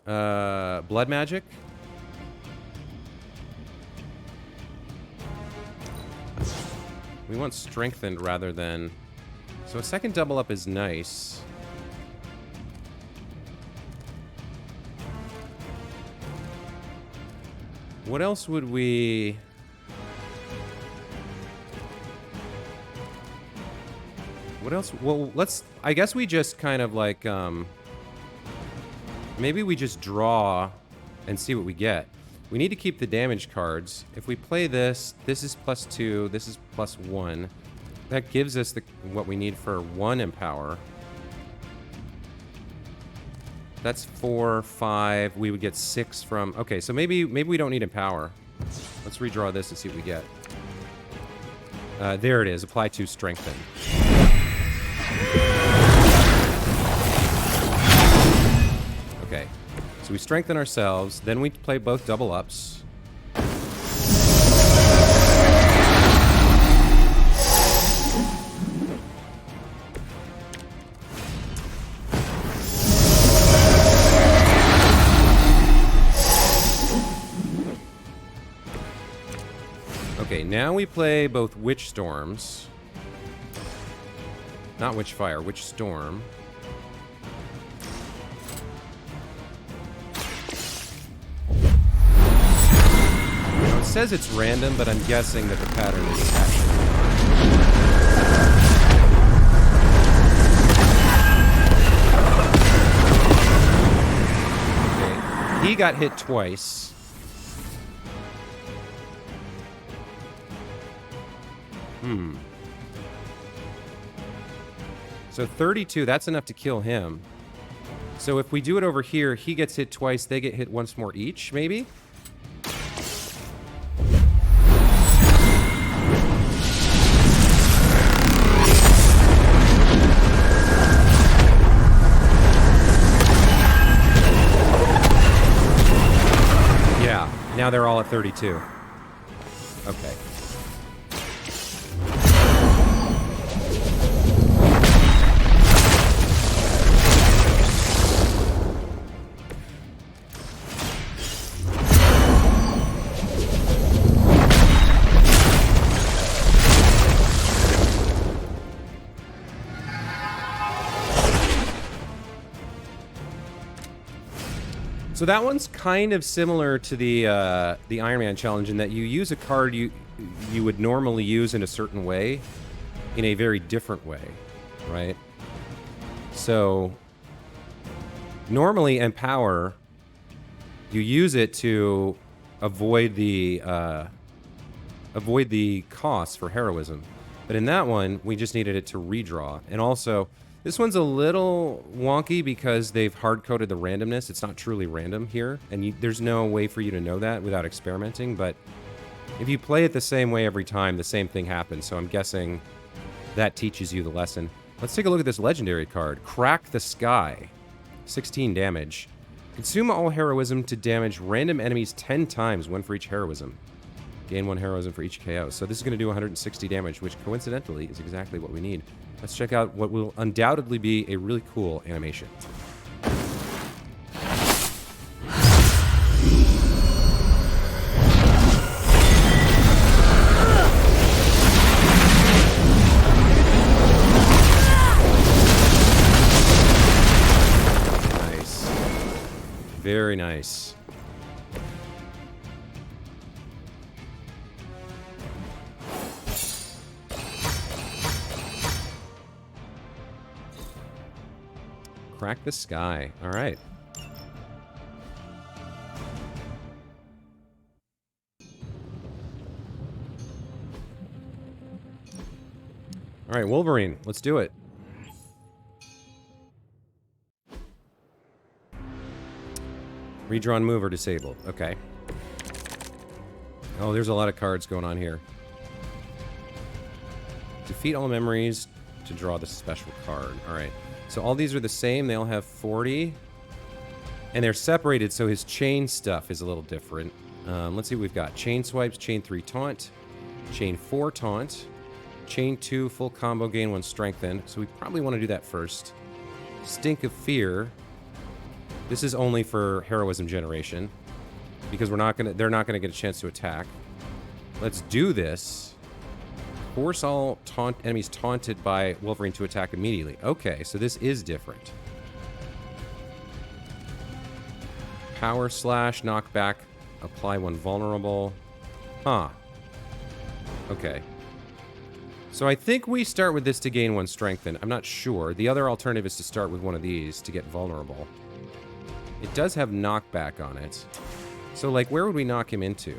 Blood Magic. We want strengthened rather than... So a second double up is nice. What else would we... What else? Well, let's... I guess we just kind of like... maybe we just draw and see what we get. We need to keep the damage cards. If we play this, this is +2, this is +1. That gives us what we need for 1 Empower. That's 4, 5. We would get 6 from... Okay, so maybe we don't need Empower. Let's redraw this and see what we get. There it is. Apply to Strengthen. Okay. So we strengthen ourselves. Then we play both double ups. Okay, now we play both Witch Storms. Not Witch Fire, Witch Storm. Now, it says it's random, but I'm guessing that the pattern is actually. Okay, he got hit twice. So 32, that's enough to kill him. So if we do it over here, he gets hit twice, they get hit once more each, maybe? Yeah, now they're all at 32. Okay. So that one's kind of similar to the Iron Man challenge in that you use a card you would normally use in a certain way, in a very different way, right? So normally Empower, you use it to avoid the costs for heroism, but in that one we just needed it to redraw. And also, this one's a little wonky because they've hard-coded the randomness. It's not truly random here, and there's no way for you to know that without experimenting, but if you play it the same way every time, the same thing happens, so I'm guessing that teaches you the lesson. Let's take a look at this legendary card. Crack the Sky. 16 damage. Consume all heroism to damage random enemies 10 times, 1 for each heroism. Gain 1 heroism for each KO. So this is going to do 160 damage, which coincidentally is exactly what we need. Let's check out what will undoubtedly be a really cool animation. Nice. Very nice. Crack the Sky. All right. All right, Wolverine, let's do it. Redrawn move or disabled. Okay. Oh, there's a lot of cards going on here. Defeat all memories to draw the special card. All right. So all these are the same. They all have 40. And they're separated, so his chain stuff is a little different. Let's see what we've got. Chain swipes, chain 3 taunt, chain 4 taunt, chain 2 full combo, gain 1 strengthen. So we probably want to do that first. Stink of Fear. This is only for heroism generation because they're not gonna get a chance to attack. Let's do this. Force all enemies taunted by Wolverine to attack immediately. Okay, so this is different. Power slash, knockback, apply 1 vulnerable. Huh. Okay. So I think we start with this to gain 1 strengthen. I'm not sure. The other alternative is to start with one of these to get vulnerable. It does have knockback on it. So, like, where would we knock him into?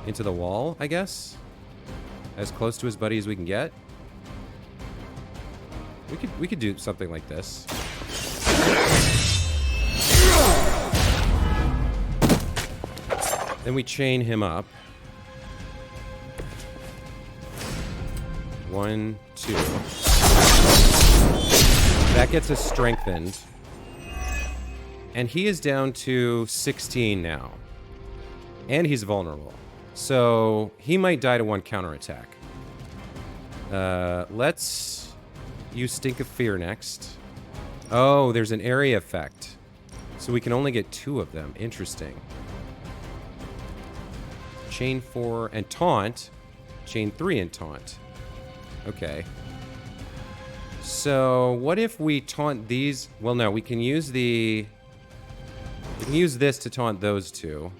Into the wall, I guess? As close to his buddy as we can get? We could do something like this. Then we chain him up. 1, 2. That gets us strengthened. And he is down to 16 now. And he's vulnerable. So he might die to 1 counterattack. Let's use Stink of Fear next. Oh, there's an area effect. So we can only get 2 of them. Interesting. Chain 4 and Taunt. Chain 3 and Taunt. Okay. So what if we taunt these? Well, no, we can use the... We can use this to taunt those 2.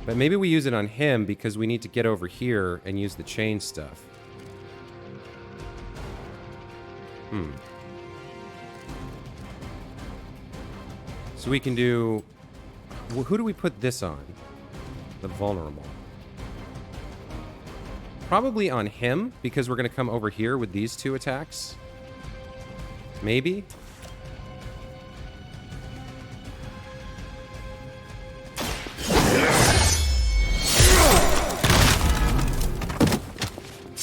But maybe we use it on him because we need to get over here and use the chain stuff. So we can do... Who do we put this on? The vulnerable. Probably on him, because we're going to come over here with these 2 attacks. Maybe?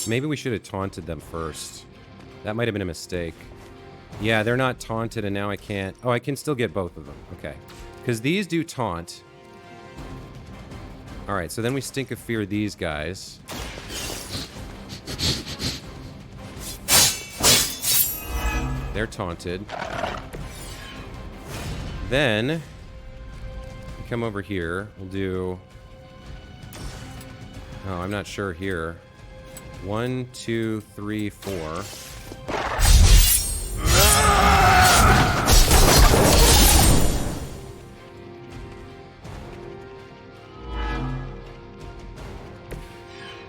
Maybe we should have taunted them first. That might have been a mistake. Yeah, they're not taunted, and now I can't... Oh, I can still get both of them. Okay. Because these do taunt. Alright, so then we Stink of Fear these guys. They're taunted. Then, we come over here. We'll do... Oh, I'm not sure here. 1, 2, 3, 4.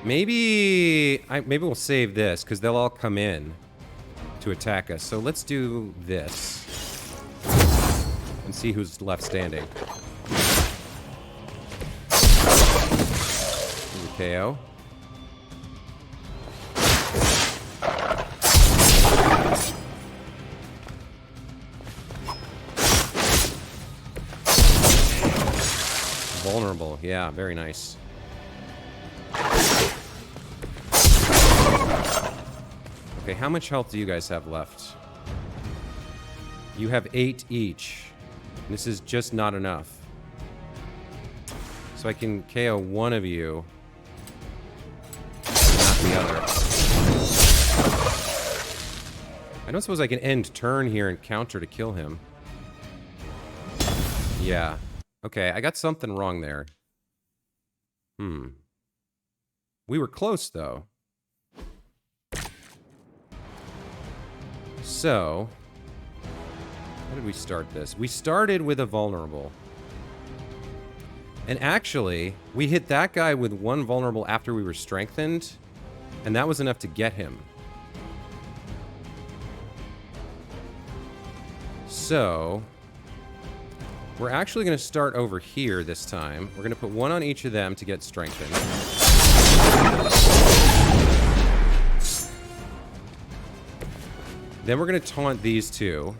Maybe we'll save this because they'll all come in to attack us. So let's do this and see who's left standing. KO. Vulnerable. Yeah, very nice. Okay, how much health do you guys have left? You have 8 each. This is just not enough. So I can KO one of you, not the other. I don't suppose I can end turn here and counter to kill him. Yeah. Okay, I got something wrong there. We were close, though. So, how did we start this? We started with a vulnerable. And actually, we hit that guy with 1 vulnerable after we were strengthened, and that was enough to get him. So, we're actually going to start over here this time. We're going to put 1 on each of them to get strengthened. Then we're going to taunt these 2.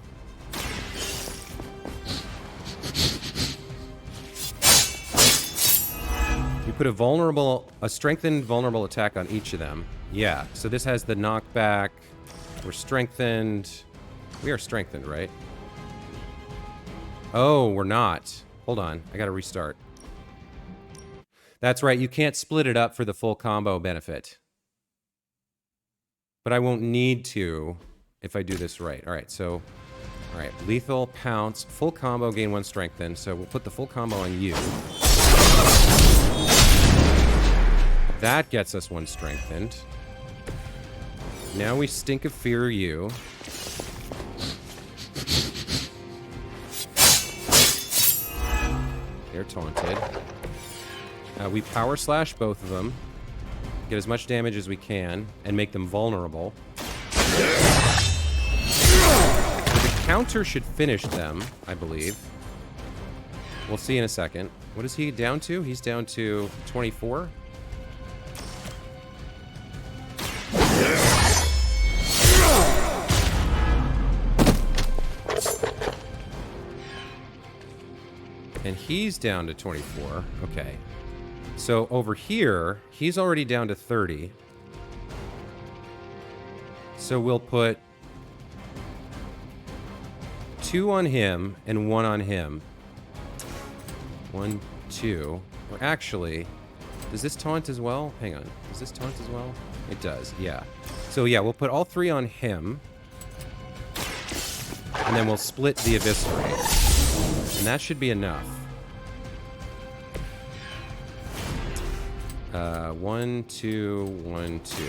You put a strengthened vulnerable attack on each of them. Yeah, so this has the knockback. We're strengthened. We are strengthened, right? Oh, we're not. Hold on, I gotta restart. That's right, you can't split it up for the full combo benefit. But I won't need to if I do this right. Alright, so... Alright, lethal, pounce, full combo, gain 1 strengthen. So we'll put the full combo on you. That gets us 1 strengthened. Now we Stink of Fear you. They're taunted. We power slash both of them. Get as much damage as we can and make them vulnerable. The counter should finish them, I believe. We'll see in a second. What is he down to? He's down to 24. And he's down to 24. Okay. So over here, he's already down to 30. So we'll put 2 on him and 1 on him. 1, 2. Or actually, does this taunt as well? Hang on. Does this taunt as well? It does, yeah. So yeah, we'll put all 3 on him. And then we'll split the eviscerate. And that should be enough. 1, 2, 1, 2.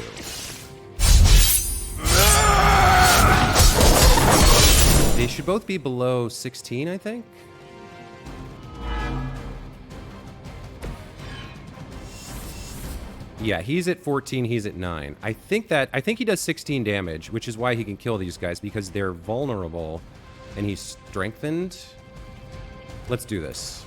They should both be below 16, I think. Yeah, he's at 14, he's at 9. I think he does 16 damage, which is why he can kill these guys, because they're vulnerable and he's strengthened. Let's do this.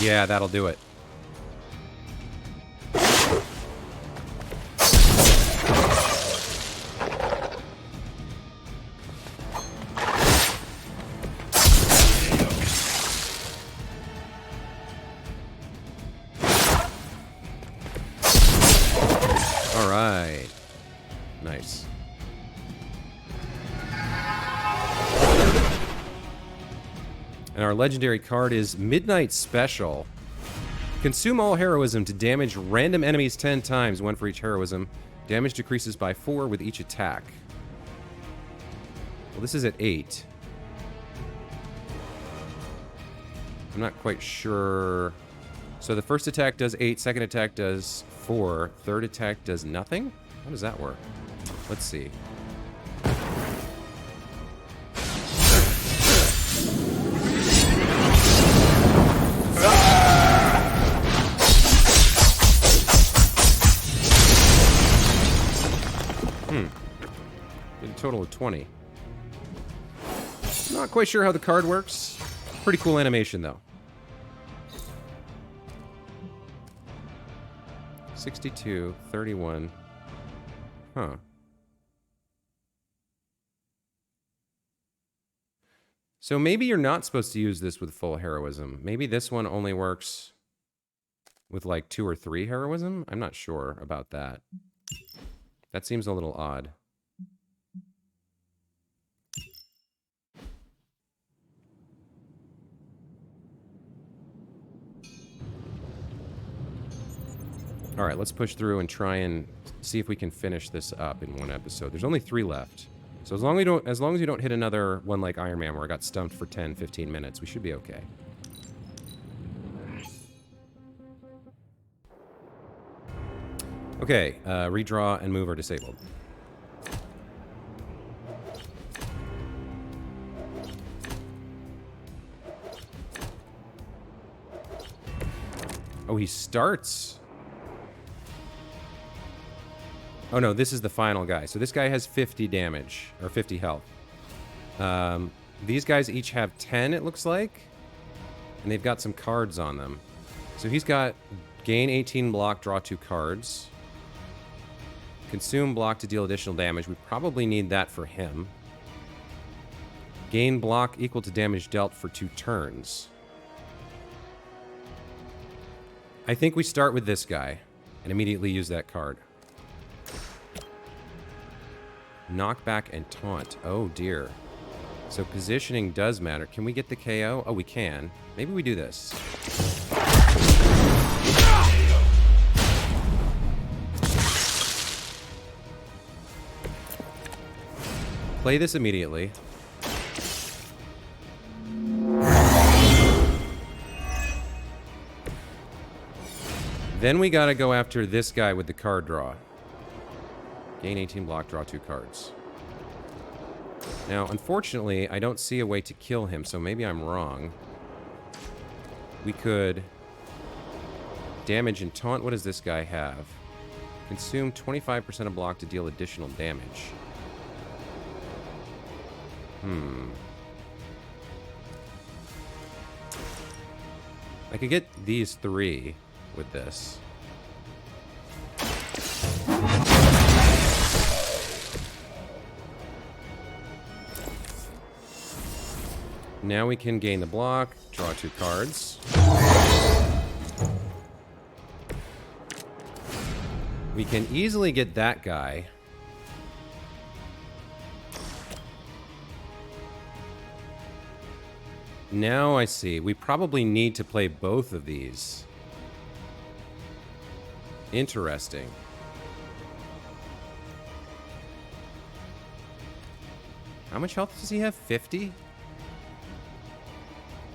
Yeah, that'll do it. All right. Nice. And our legendary card is Midnight Special. Consume all heroism to damage random enemies 10 times, 1 for each heroism. Damage decreases by 4 with each attack. Well, this is at 8. I'm not quite sure. So the first attack does 8, second attack does 4, third attack does nothing? How does that work? Let's see. Did a total of 20. Not quite sure how the card works. Pretty cool animation, though. 62, 31. Huh. So maybe you're not supposed to use this with full heroism. Maybe this one only works with like 2 or 3 heroism? I'm not sure about that. That seems a little odd. All right, let's push through and try and see if we can finish this up in one episode. There's only 3 left. So as long as you don't hit another one like Iron Man where I got stumped for 10, 15 minutes, we should be okay. Okay, redraw and move are disabled. Oh, he starts. Oh no, this is the final guy. So this guy has 50 damage, or 50 health. These guys each have 10, it looks like. And they've got some cards on them. So he's got gain 18 block, draw 2 cards. Consume block to deal additional damage. We probably need that for him. Gain block equal to damage dealt for 2 turns. I think we start with this guy and immediately use that card. Knockback and taunt. Oh dear. So positioning does matter. Can we get the KO? Oh, we can. Maybe we do this. Play this immediately. Then we gotta go after this guy with the card draw. Gain 18 block, draw 2 cards. Now, unfortunately, I don't see a way to kill him, so maybe I'm wrong. We could damage and taunt. What does this guy have? Consume 25% of block to deal additional damage. I could get these 3 with this. Now we can gain the block, draw 2 cards. We can easily get that guy. Now I see. We probably need to play both of these. Interesting. How much health does he have? 50?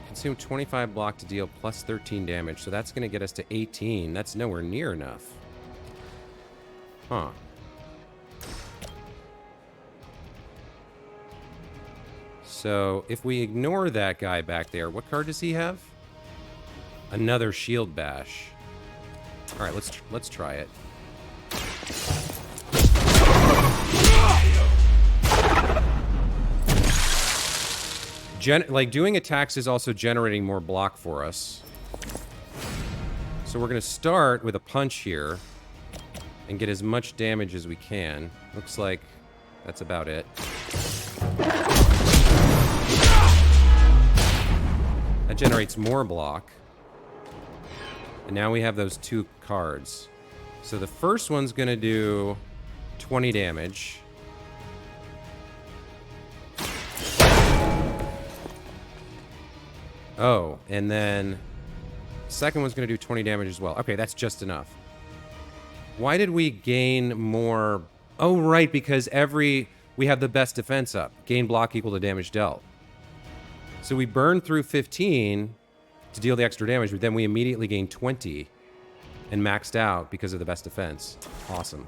Consume 25 block to deal plus 13 damage. So that's going to get us to 18. That's nowhere near enough. Huh. So if we ignore that guy back there, what card does he have? Another shield bash. All right, let's try it. Like doing attacks is also generating more block for us. So we're going to start with a punch here and get as much damage as we can. Looks like that's about it. That generates more block. And now we have those 2 cards. So the first one's going to do 20 damage. Oh, and then the second one's going to do 20 damage as well. Okay, that's just enough. Why did we gain more? Oh, right, because we have the best defense up. Gain block equal to damage dealt. So we burn through 15 to deal the extra damage, but then we immediately gain 20 and maxed out because of the best defense. Awesome.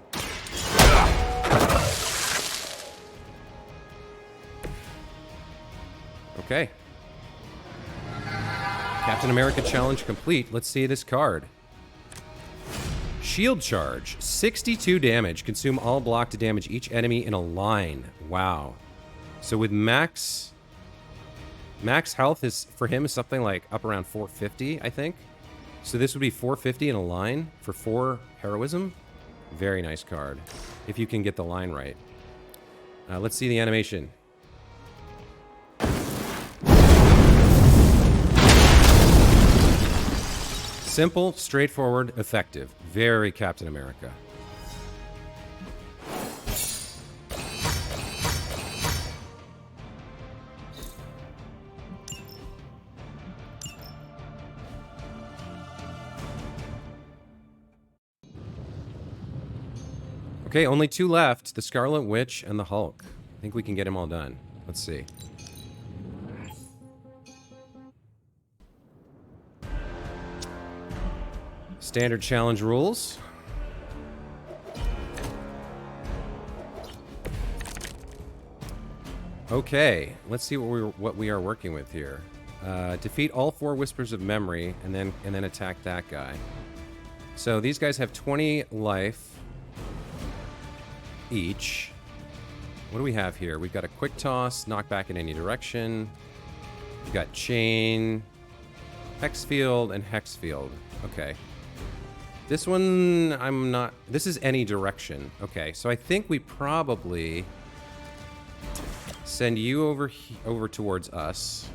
Okay. Captain America challenge complete. Let's see this card. Shield charge. 62 damage. Consume all block to damage each enemy in a line. Wow. So with max health is for him is something like up around 450, I think. So this would be 450 in a line for 4 heroism. Very nice card. If you can get the line right. Let's see the animation. Simple, straightforward, effective. Very Captain America. Okay, only 2 left. The Scarlet Witch and the Hulk. I think we can get them all done. Let's see. Standard challenge rules. Okay, let's see what we are working with here. Defeat all 4 Whispers of Memory and then attack that guy. So these guys have 20 life each. What do we have here? We've got a quick toss, knock back in any direction. We've got chain, hex field, and hex field. Okay. This one, I'm not... This is any direction. Okay, so I think we probably send you over towards us.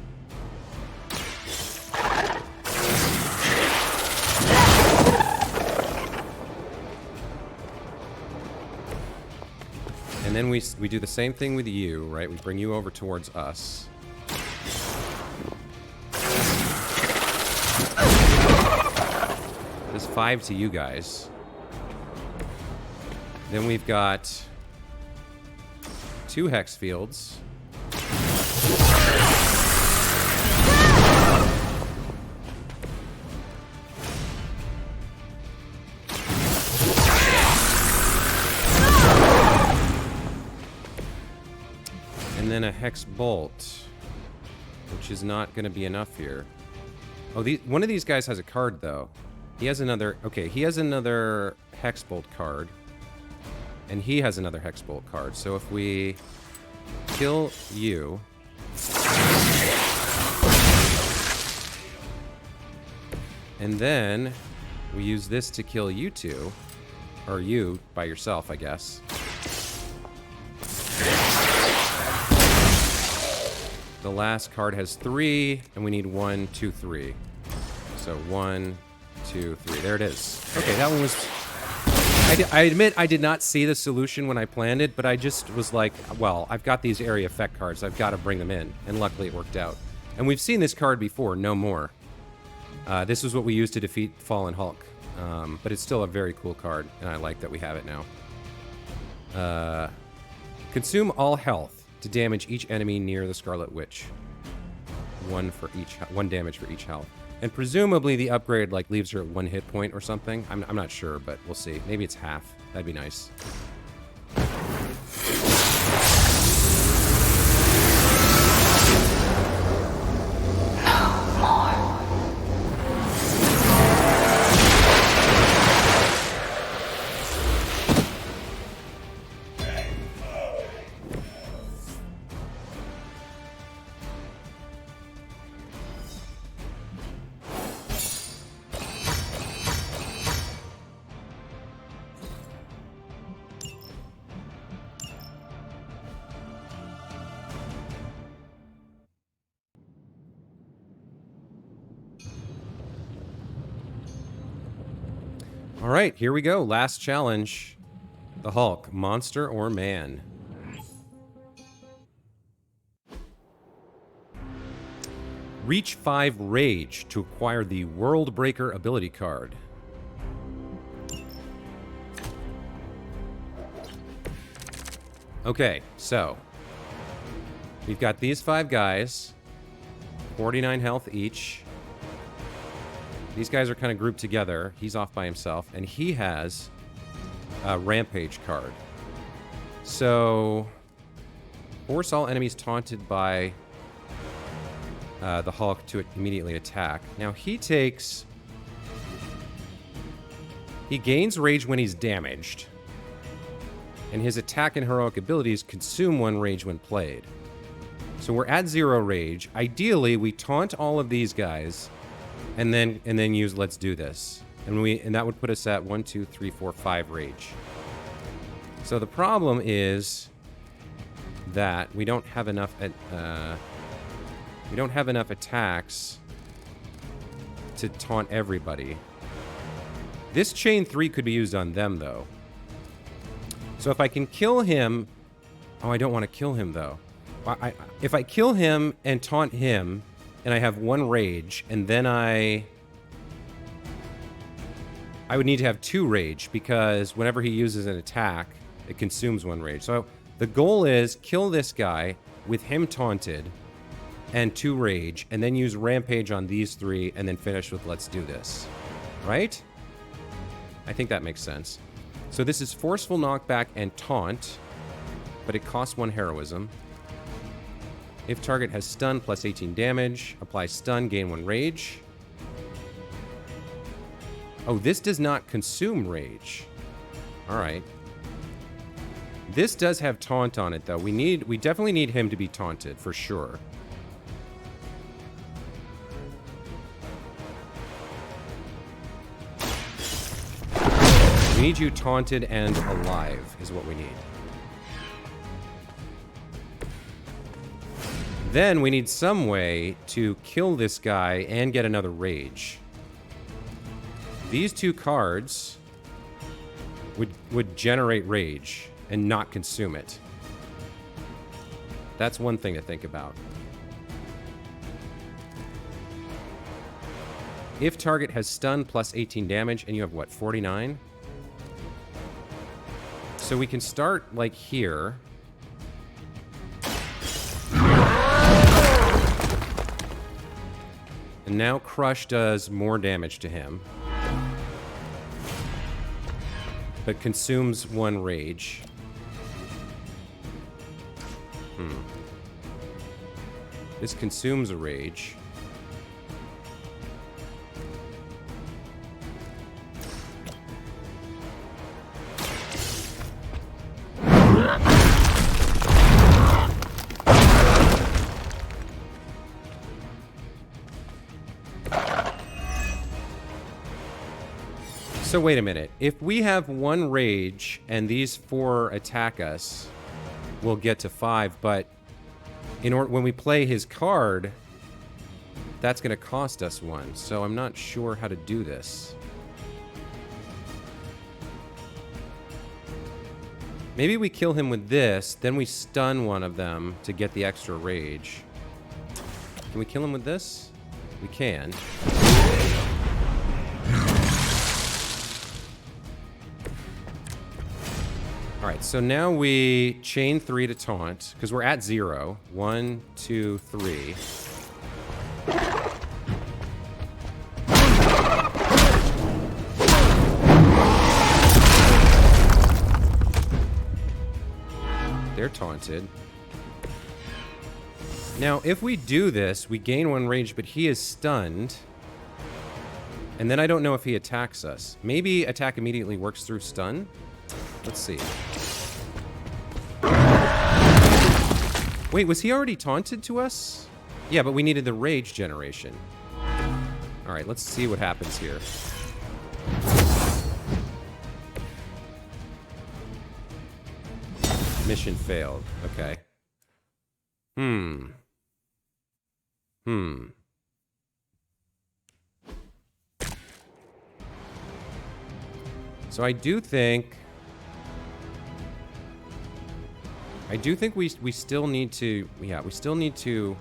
And then we do the same thing with you, right? We bring you over towards us. There's 5 to you guys. Then we've got 2 hex fields. And then a hex bolt, which is not going to be enough here. Oh, one of these guys has a card, though. He has another... Okay, he has another Hexbolt card. And he has another Hexbolt card. So if we kill you... And then we use this to kill you two. Or you by yourself, I guess. The last card has 3, and we need 1, 2, 3. So 1, 2, 3. There it is. Okay, that one was... I admit I did not see the solution when I planned it, but I just was like, well, I've got these area effect cards. I've got to bring them in. And luckily it worked out. And we've seen this card before, no more. This is what we used to defeat Fallen Hulk. But it's still a very cool card, and I like that we have it now. Consume all health to damage each enemy near the Scarlet Witch. 1 damage for each health. And presumably the upgrade like leaves her at 1 hit point or something. I'm not sure, but we'll see. Maybe it's half. That'd be nice. All right, here we go. Last challenge. The Hulk, monster or man? Reach 5 Rage to acquire the World Breaker ability card. Okay, so we've got these 5 guys, 49 health each. These guys are kind of grouped together. He's off by himself, and he has a Rampage card. So, force all enemies taunted by the Hulk to immediately attack. Now, he gains rage when he's damaged, and his attack and heroic abilities consume 1 rage when played. So we're at 0 rage. Ideally, we taunt all of these guys, and then use Let's Do This. And that would put us at 1, 2, 3, 4, 5 rage. So the problem is that we don't have enough attacks to taunt everybody. This chain 3 could be used on them, though. So if I can kill him... Oh, I don't want to kill him, though. If I kill him and taunt him, and I have 1 rage, and then I would need to have 2 rage, because whenever he uses an attack, it consumes 1 rage. So the goal is kill this guy with him taunted and 2 rage, and then use Rampage on these 3, and then finish with Let's Do This. Right? I think that makes sense. So this is Forceful Knockback and Taunt, but it costs 1 heroism. If target has stun plus 18 damage, apply stun, gain 1 rage. Oh, this does not consume rage. All right. This does have taunt on it, though. We definitely need him to be taunted, for sure. We need you taunted and alive, is what we need. Then we need some way to kill this guy and get another rage. These 2 cards would generate rage and not consume it. That's one thing to think about. If target has stun plus 18 damage, and you have what, 49? So we can start like here. And now Crush does more damage to him, but consumes 1 rage. This consumes a rage. So wait a minute. If we have 1 rage and these 4 attack us, we'll get to 5. But when we play his card, that's going to cost us 1. So I'm not sure how to do this. Maybe we kill him with this, then we stun one of them to get the extra rage. Can we kill him with this? We can. Alright, so now we chain 3 to taunt, because we're at 0. 1, 2, 3. They're taunted. Now, if we do this, we gain 1 rage, but he is stunned. And then I don't know if he attacks us. Maybe attack immediately works through stun? Let's see. Wait, was he already taunted to us? Yeah, but we needed the rage generation. Alright, let's see what happens here. Mission failed. Okay. So I do think we still need to, yeah, we still need to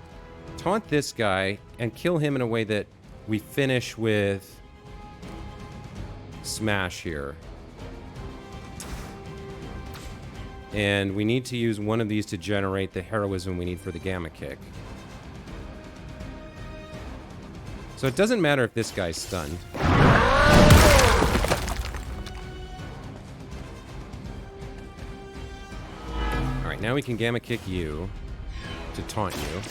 taunt this guy and kill him in a way that we finish with smash here. And we need to use one of these to generate the heroism we need for the gamma kick. So it doesn't matter if this guy's stunned. Alright, now we can gamma kick you to taunt you.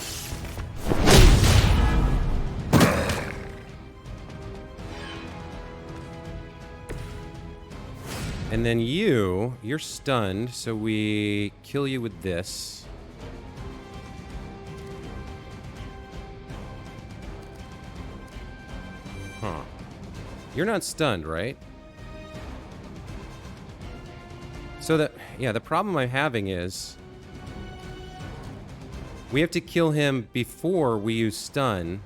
And then you're stunned, so we kill you with this. Huh. You're not stunned, right? So the problem I'm having is we have to kill him before we use stun,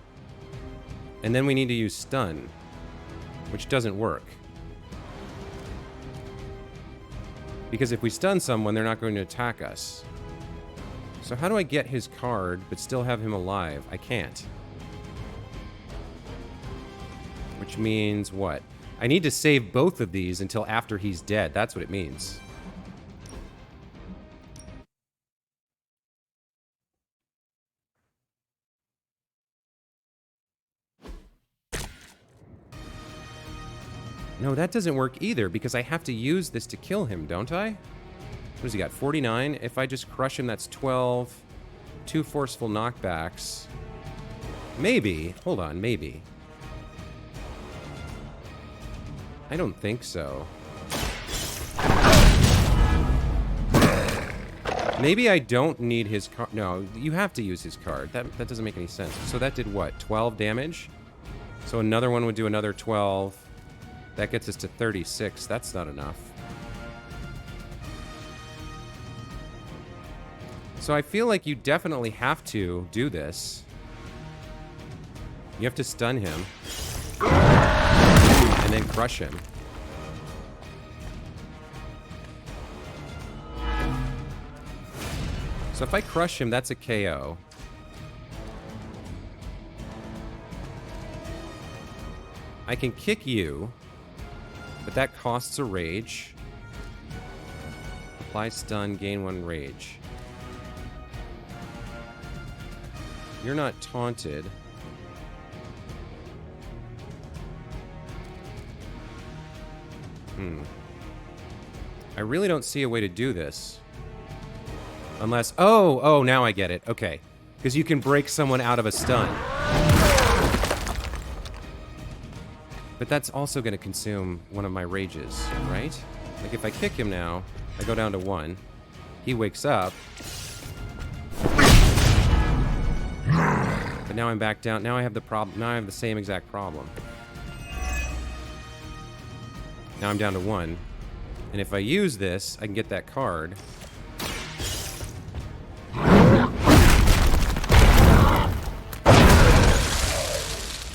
and then we need to use stun, which doesn't work. Because if we stun someone, they're not going to attack us. So how do I get his card, but still have him alive? I can't. Which means what? I need to save both of these until after he's dead. That's what it means. No, that doesn't work either, because I have to use this to kill him, don't I? What does he got? 49? If I just crush him, that's 12. 2 forceful knockbacks. Maybe. Hold on, maybe. I don't think so. Maybe I don't need his card. No, you have to use his card. That doesn't make any sense. So that did what? 12 damage? So another one would do another 12. That gets us to 36. That's not enough. So I feel like you definitely have to do this. You have to stun him. And then crush him. So if I crush him, that's a KO. I can kick you. But that costs a rage. Apply stun, gain 1 rage. You're not taunted. I really don't see a way to do this. Unless... Oh, now I get it. Okay. Because you can break someone out of a stun. But that's also going to consume one of my rages, right? Like, if I kick him now, I go down to 1. He wakes up. But now I'm back down. Now I have the problem. Now I have the same exact problem. Now I'm down to 1. And if I use this, I can get that card.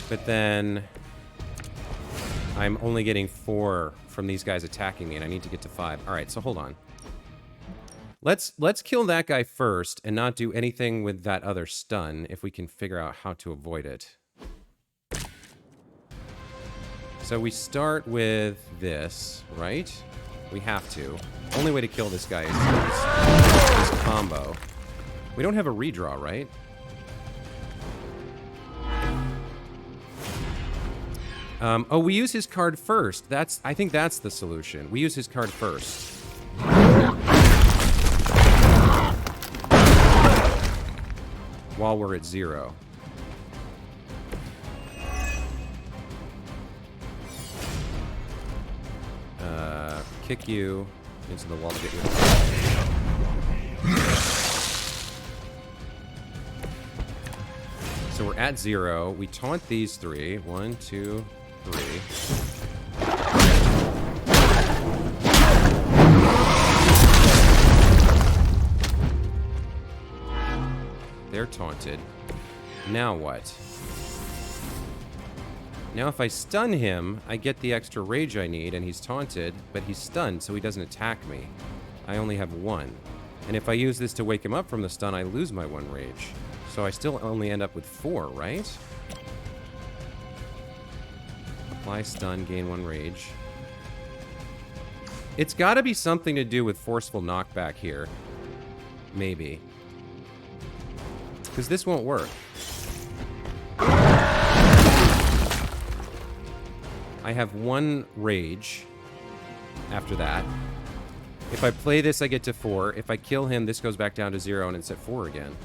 But then I'm only getting 4 from these guys attacking me, and I need to get to 5. All right, so hold on. Let's kill that guy first and not do anything with that other stun if we can figure out how to avoid it. So we start with this, right? We have to. Only way to kill this guy is this combo. We don't have a redraw, right? Oh, we use his card first. I think that's the solution. We use his card first. While we're at 0. Kick you into the wall to get you. So we're at 0. We taunt these 3. 1, 2, 3. They're taunted. Now what? Now if I stun him, I get the extra rage I need, and he's taunted, but he's stunned, so he doesn't attack me. I only have 1. And if I use this to wake him up from the stun, I lose my 1 rage. So I still only end up with 4, right? Apply stun, gain 1 rage. It's gotta be something to do with forceful knockback here. Maybe. Because this won't work. I have 1 rage after that. If I play this, I get to 4. If I kill him, this goes back down to 0 and it's at 4 again.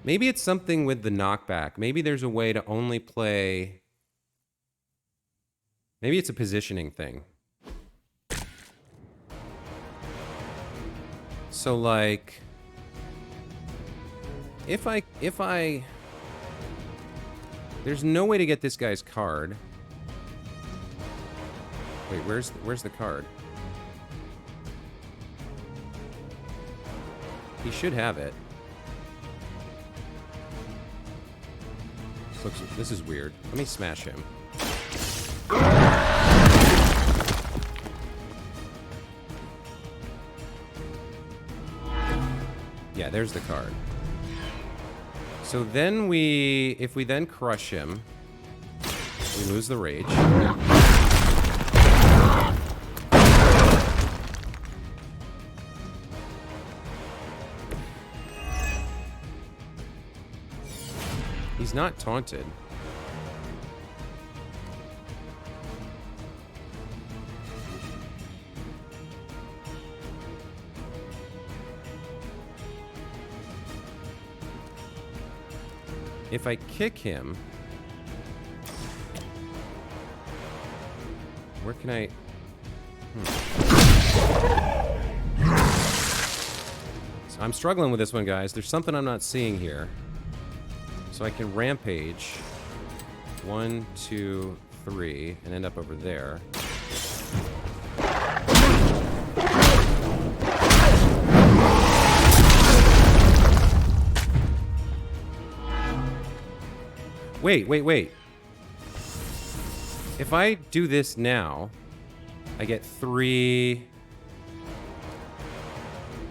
Maybe it's something with the knockback. Maybe there's a way to only play... Maybe it's a positioning thing. So, like... If I... There's no way to get this guy's card. Wait, where's the card? He should have it. This is weird. Let me smash him. Yeah, there's the card. So then if we then crush him, we lose the rage. He's not taunted. If I kick him, where can I... So I'm struggling with this one, guys. There's something I'm not seeing here. So I can rampage 1, 2, 3 and end up over there. Wait. If I do this now, I get 3,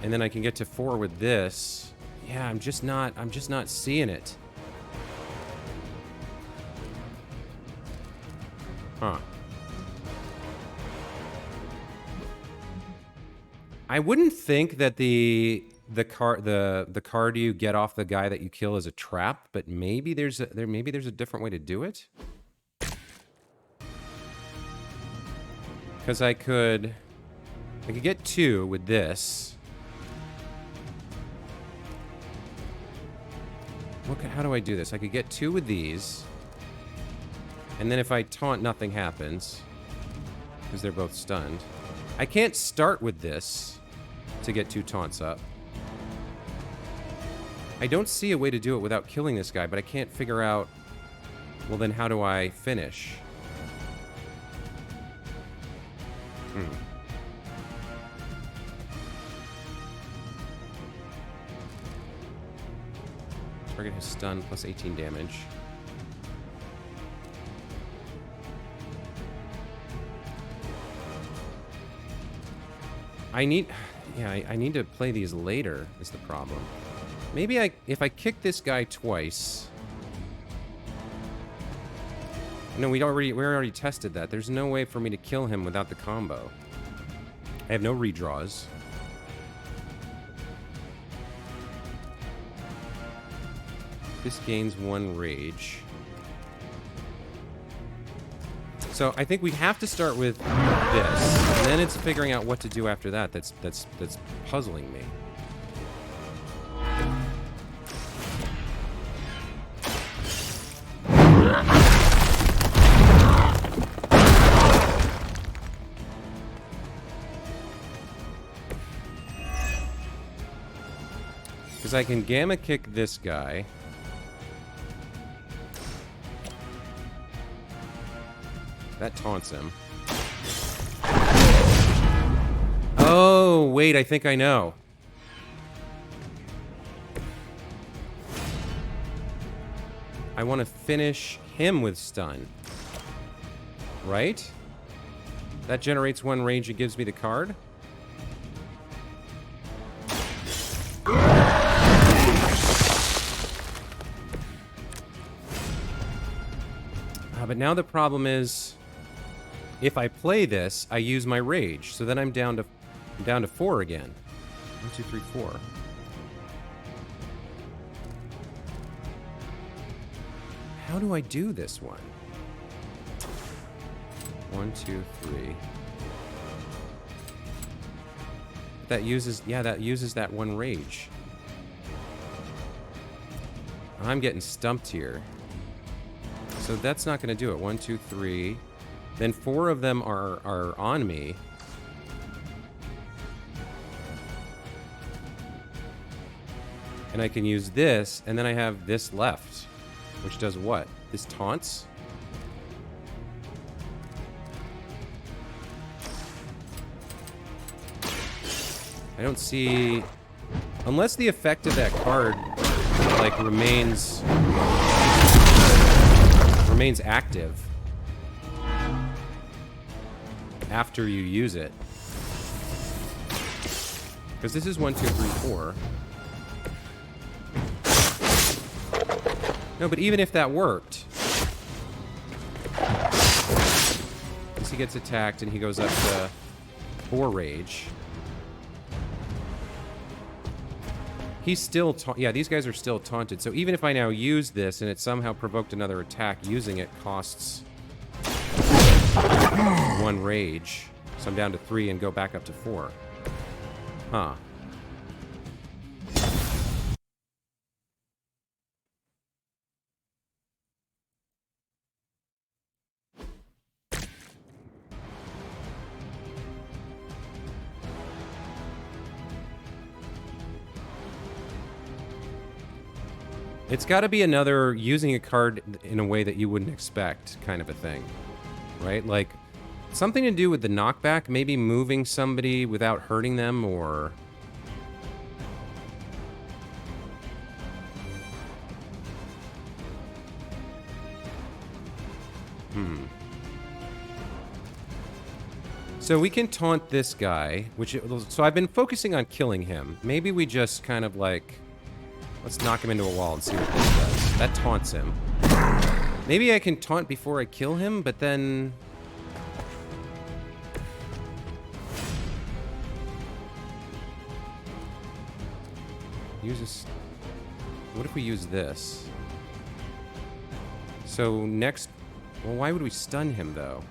and then I can get to 4 with this. Yeah, I'm just not seeing it. Huh. I wouldn't think that the card you get off the guy that you kill is a trap, but maybe there's a different way to do it. Because I could get 2 with this. How do I do this? I could get 2 with these. And then if I taunt, nothing happens. Because they're both stunned. I can't start with this to get 2 taunts up. I don't see a way to do it without killing this guy, but I can't figure out... Well, then how do I finish? Target has stun plus 18 damage. I need to play these later is the problem. Maybe if I kick this guy twice. No, we already tested that. There's no way for me to kill him without the combo. I have no redraws. This gains 1 rage. So I think we have to start with this, and then it's figuring out what to do after that. That's puzzling me. Because I can gamma kick this guy. That taunts him. Oh, wait, I think I know. I want to finish him with stun. Right? That generates 1 rage and gives me the card? But now the problem is, if I play this, I use my rage, so then I'm down to 4 again. 1, 2, 3, 4. How do I do this one? 1, 2, 3. That uses that 1 rage. I'm getting stumped here. So that's not going to do it. 1, 2, 3. Then 4 of them are on me. And I can use this, and then I have this left. Which does what? This taunts? I don't see... Unless the effect of that card, like, remains active after you use it. Because this is 1, 2, 3, 4. No, but even if that worked, because he gets attacked and he goes up to 4 rage. He's still yeah, these guys are still taunted. So even if I now use this and it somehow provoked another attack, using it costs 1 rage. So I'm down to 3 and go back up to 4. Huh. It's got to be another using a card in a way that you wouldn't expect kind of a thing, right? Like something to do with the knockback, maybe moving somebody without hurting them, or... So we can taunt this guy, so I've been focusing on killing him. Maybe we just kind of like... Let's knock him into a wall and see what this does. That taunts him. Maybe I can taunt before I kill him, but then... Use this... What if we use this? So next... Well, why would we stun him, though?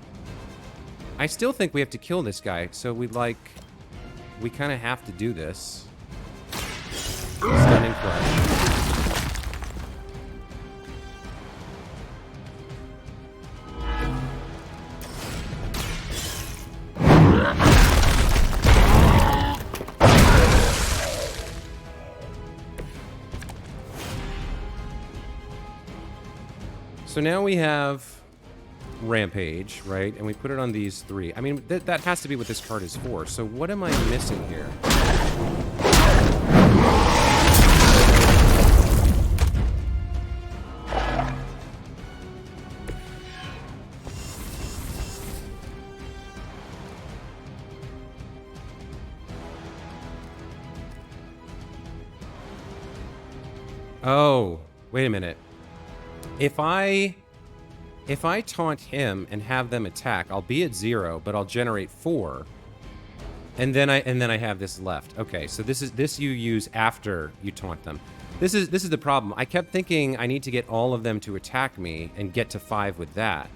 I still think we have to kill this guy, so we kind of have to do this. Stunning flash. So now we have Rampage, right? And we put it on these 3. I mean, that has to be what this card is for. So what am I missing here? Oh, wait a minute. If I taunt him and have them attack, I'll be at 0, but I'll generate 4. And then I have this left. Okay, so this you use after you taunt them. This is the problem. I kept thinking I need to get all of them to attack me and get to 5 with that.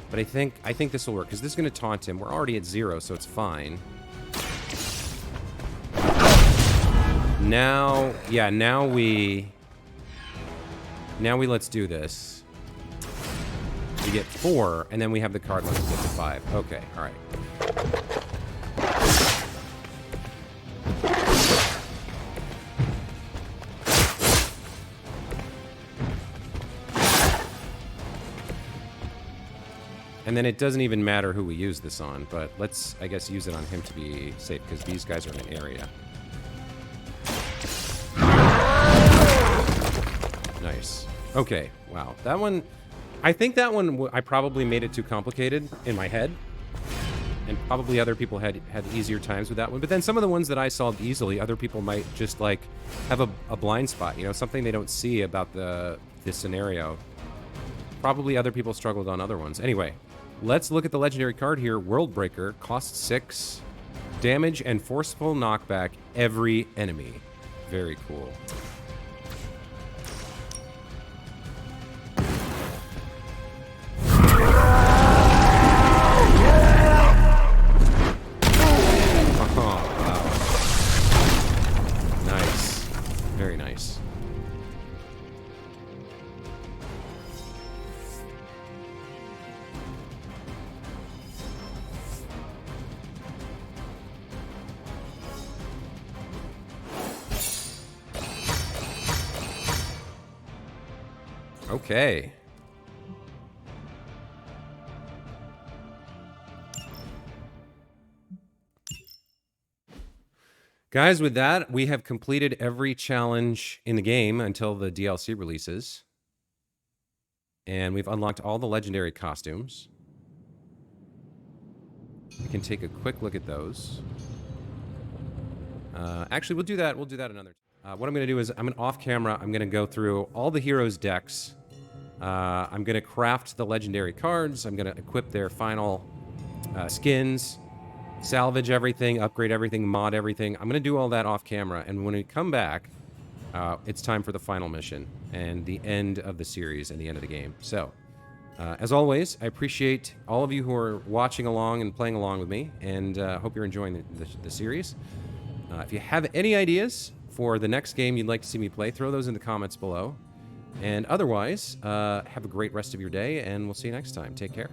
But I think this will work because this is going to taunt him. We're already at 0, so it's fine. Now we let's do this. We get 4, and then we have the card once we get to 5. Okay, all right. And then it doesn't even matter who we use this on, but let's, I guess, use it on him to be safe, because these guys are in an area. Nice. Okay, wow. That one, I think that one, I probably made it too complicated in my head. And probably other people had easier times with that one. But then some of the ones that I solved easily, other people might just, like, have a blind spot, you know, something they don't see about this scenario. Probably other people struggled on other ones. Anyway, let's look at the legendary card here. Worldbreaker, costs 6, damage and forceful knockback every enemy. Very cool. Very nice. Okay. Guys, with that, we have completed every challenge in the game until the DLC releases. And we've unlocked all the legendary costumes. We can take a quick look at those. Actually, we'll do that. We'll do that another time. What I'm going to do is, I'm off camera. I'm going to go through all the heroes' decks. I'm going to craft the legendary cards. I'm going to equip their final skins. Salvage everything, upgrade everything, mod everything. I'm going to do all that off camera, and when we come back, it's time for the final mission and the end of the series and the end of the game. So, as always, I appreciate all of you who are watching along and playing along with me, and hope you're enjoying the series. If you have any ideas for the next game you'd like to see me play, throw those in the comments below. And otherwise, have a great rest of your day, and we'll see you next time. Take care.